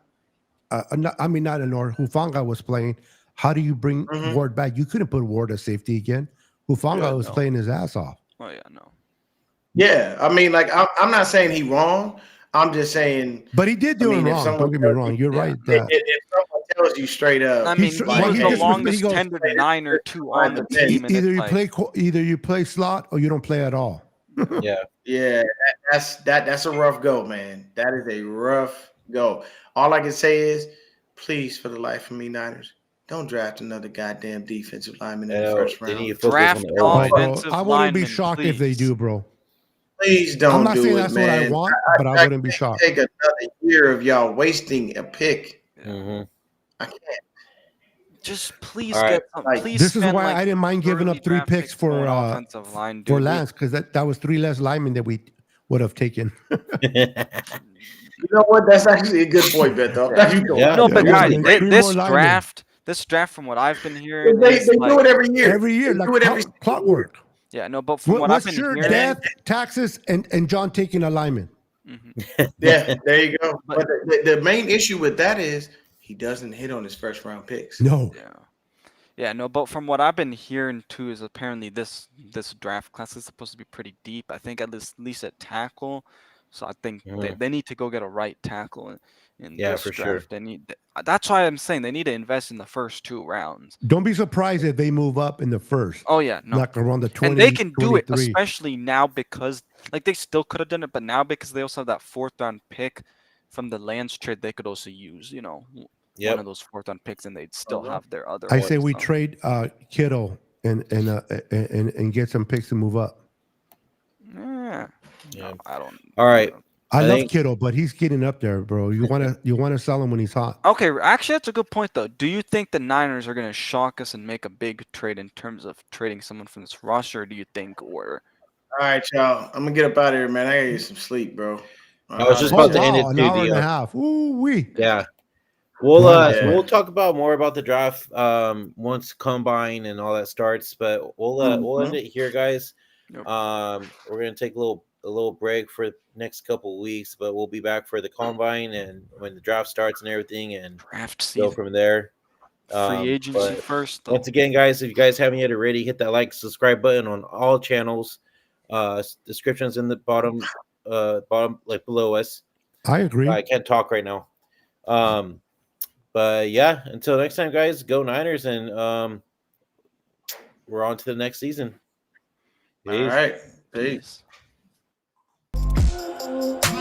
Not Lenore. Hufanga was playing. How do you bring Ward back? You couldn't put Ward as safety again. Hufanga was playing his ass off. Oh yeah, no. Yeah, I mean, like I'm not saying he wrong. I'm just saying. But he did do it wrong. Don't get me wrong. You're right. If someone tells you straight up, I mean, he was the longest tenured 9 or 2 on the team. Either you play slot or you don't play at all. Yeah. That's a rough go, man. That is a rough go. All I can say is, please, for the life of me, Niners, don't draft another goddamn defensive lineman in the first round. Draft offensive I wouldn't be shocked if they do, bro. Please don't. I'm not do saying it, that's man. what I want, but I wouldn't be shocked. Take another year of y'all wasting a pick. Mm-hmm. I can't. Just please get some. Please this is why I didn't mind giving up 3 picks for offensive line, for Lance, because that was 3 less linemen that we would have taken. You know what? That's actually a good point, Beto. No, but guys, this draft, from what I've been hearing, they do it every year. Every year, like clockwork. Yeah, no, but from what I've been hearing, death, taxes, and John taking a lineman. Yeah, there you go. But the main issue with that is he doesn't hit on his first round picks. No. Yeah, no, but from what I've been hearing too is apparently this draft class is supposed to be pretty deep. I think at least at tackle. So I think they need to go get a right tackle in this for draft. Sure. That's why I'm saying they need to invest in the first 2 rounds. Don't be surprised if they move up in the first. Oh yeah, no, like around the 20. And they can do 23. it, especially now because like they still could have done it, but now because they also have that 4th round pick from the Lance trade, they could also use one of those 4th round picks, and they'd still have their other. I say we trade Kittle and get some picks to move up. Yeah. No, I don't. All right. I I love think Kittle, but he's getting up there, bro. You wanna sell him when he's hot. Okay, actually, that's a good point, though. Do you think the Niners are going to shock us and make a big trade in terms of trading someone from this roster? Or do you think, or All right, y'all. I'm gonna get up out of here, man. I gotta get some sleep, bro. I was just Oh about to end it wow, an too, hour and a Deon. half. Ooh wee. Yeah. Nice, Yeah. We'll man. talk about more about the draft once combine and all that starts, but we'll end Mhm. it here, guys. Yep. We're gonna take a little break for the next couple of weeks, but we'll be back for the combine and when the draft starts and everything, and draft go season, from there. free agency But first, though? once again, guys, if you guys haven't yet already, hit that like, subscribe button on all channels. Descriptions in the bottom, like below us. I agree. I can't talk right now. But yeah, until next time, guys, go Niners, and we're on to the next season. All Peace. right. Peace. Peace.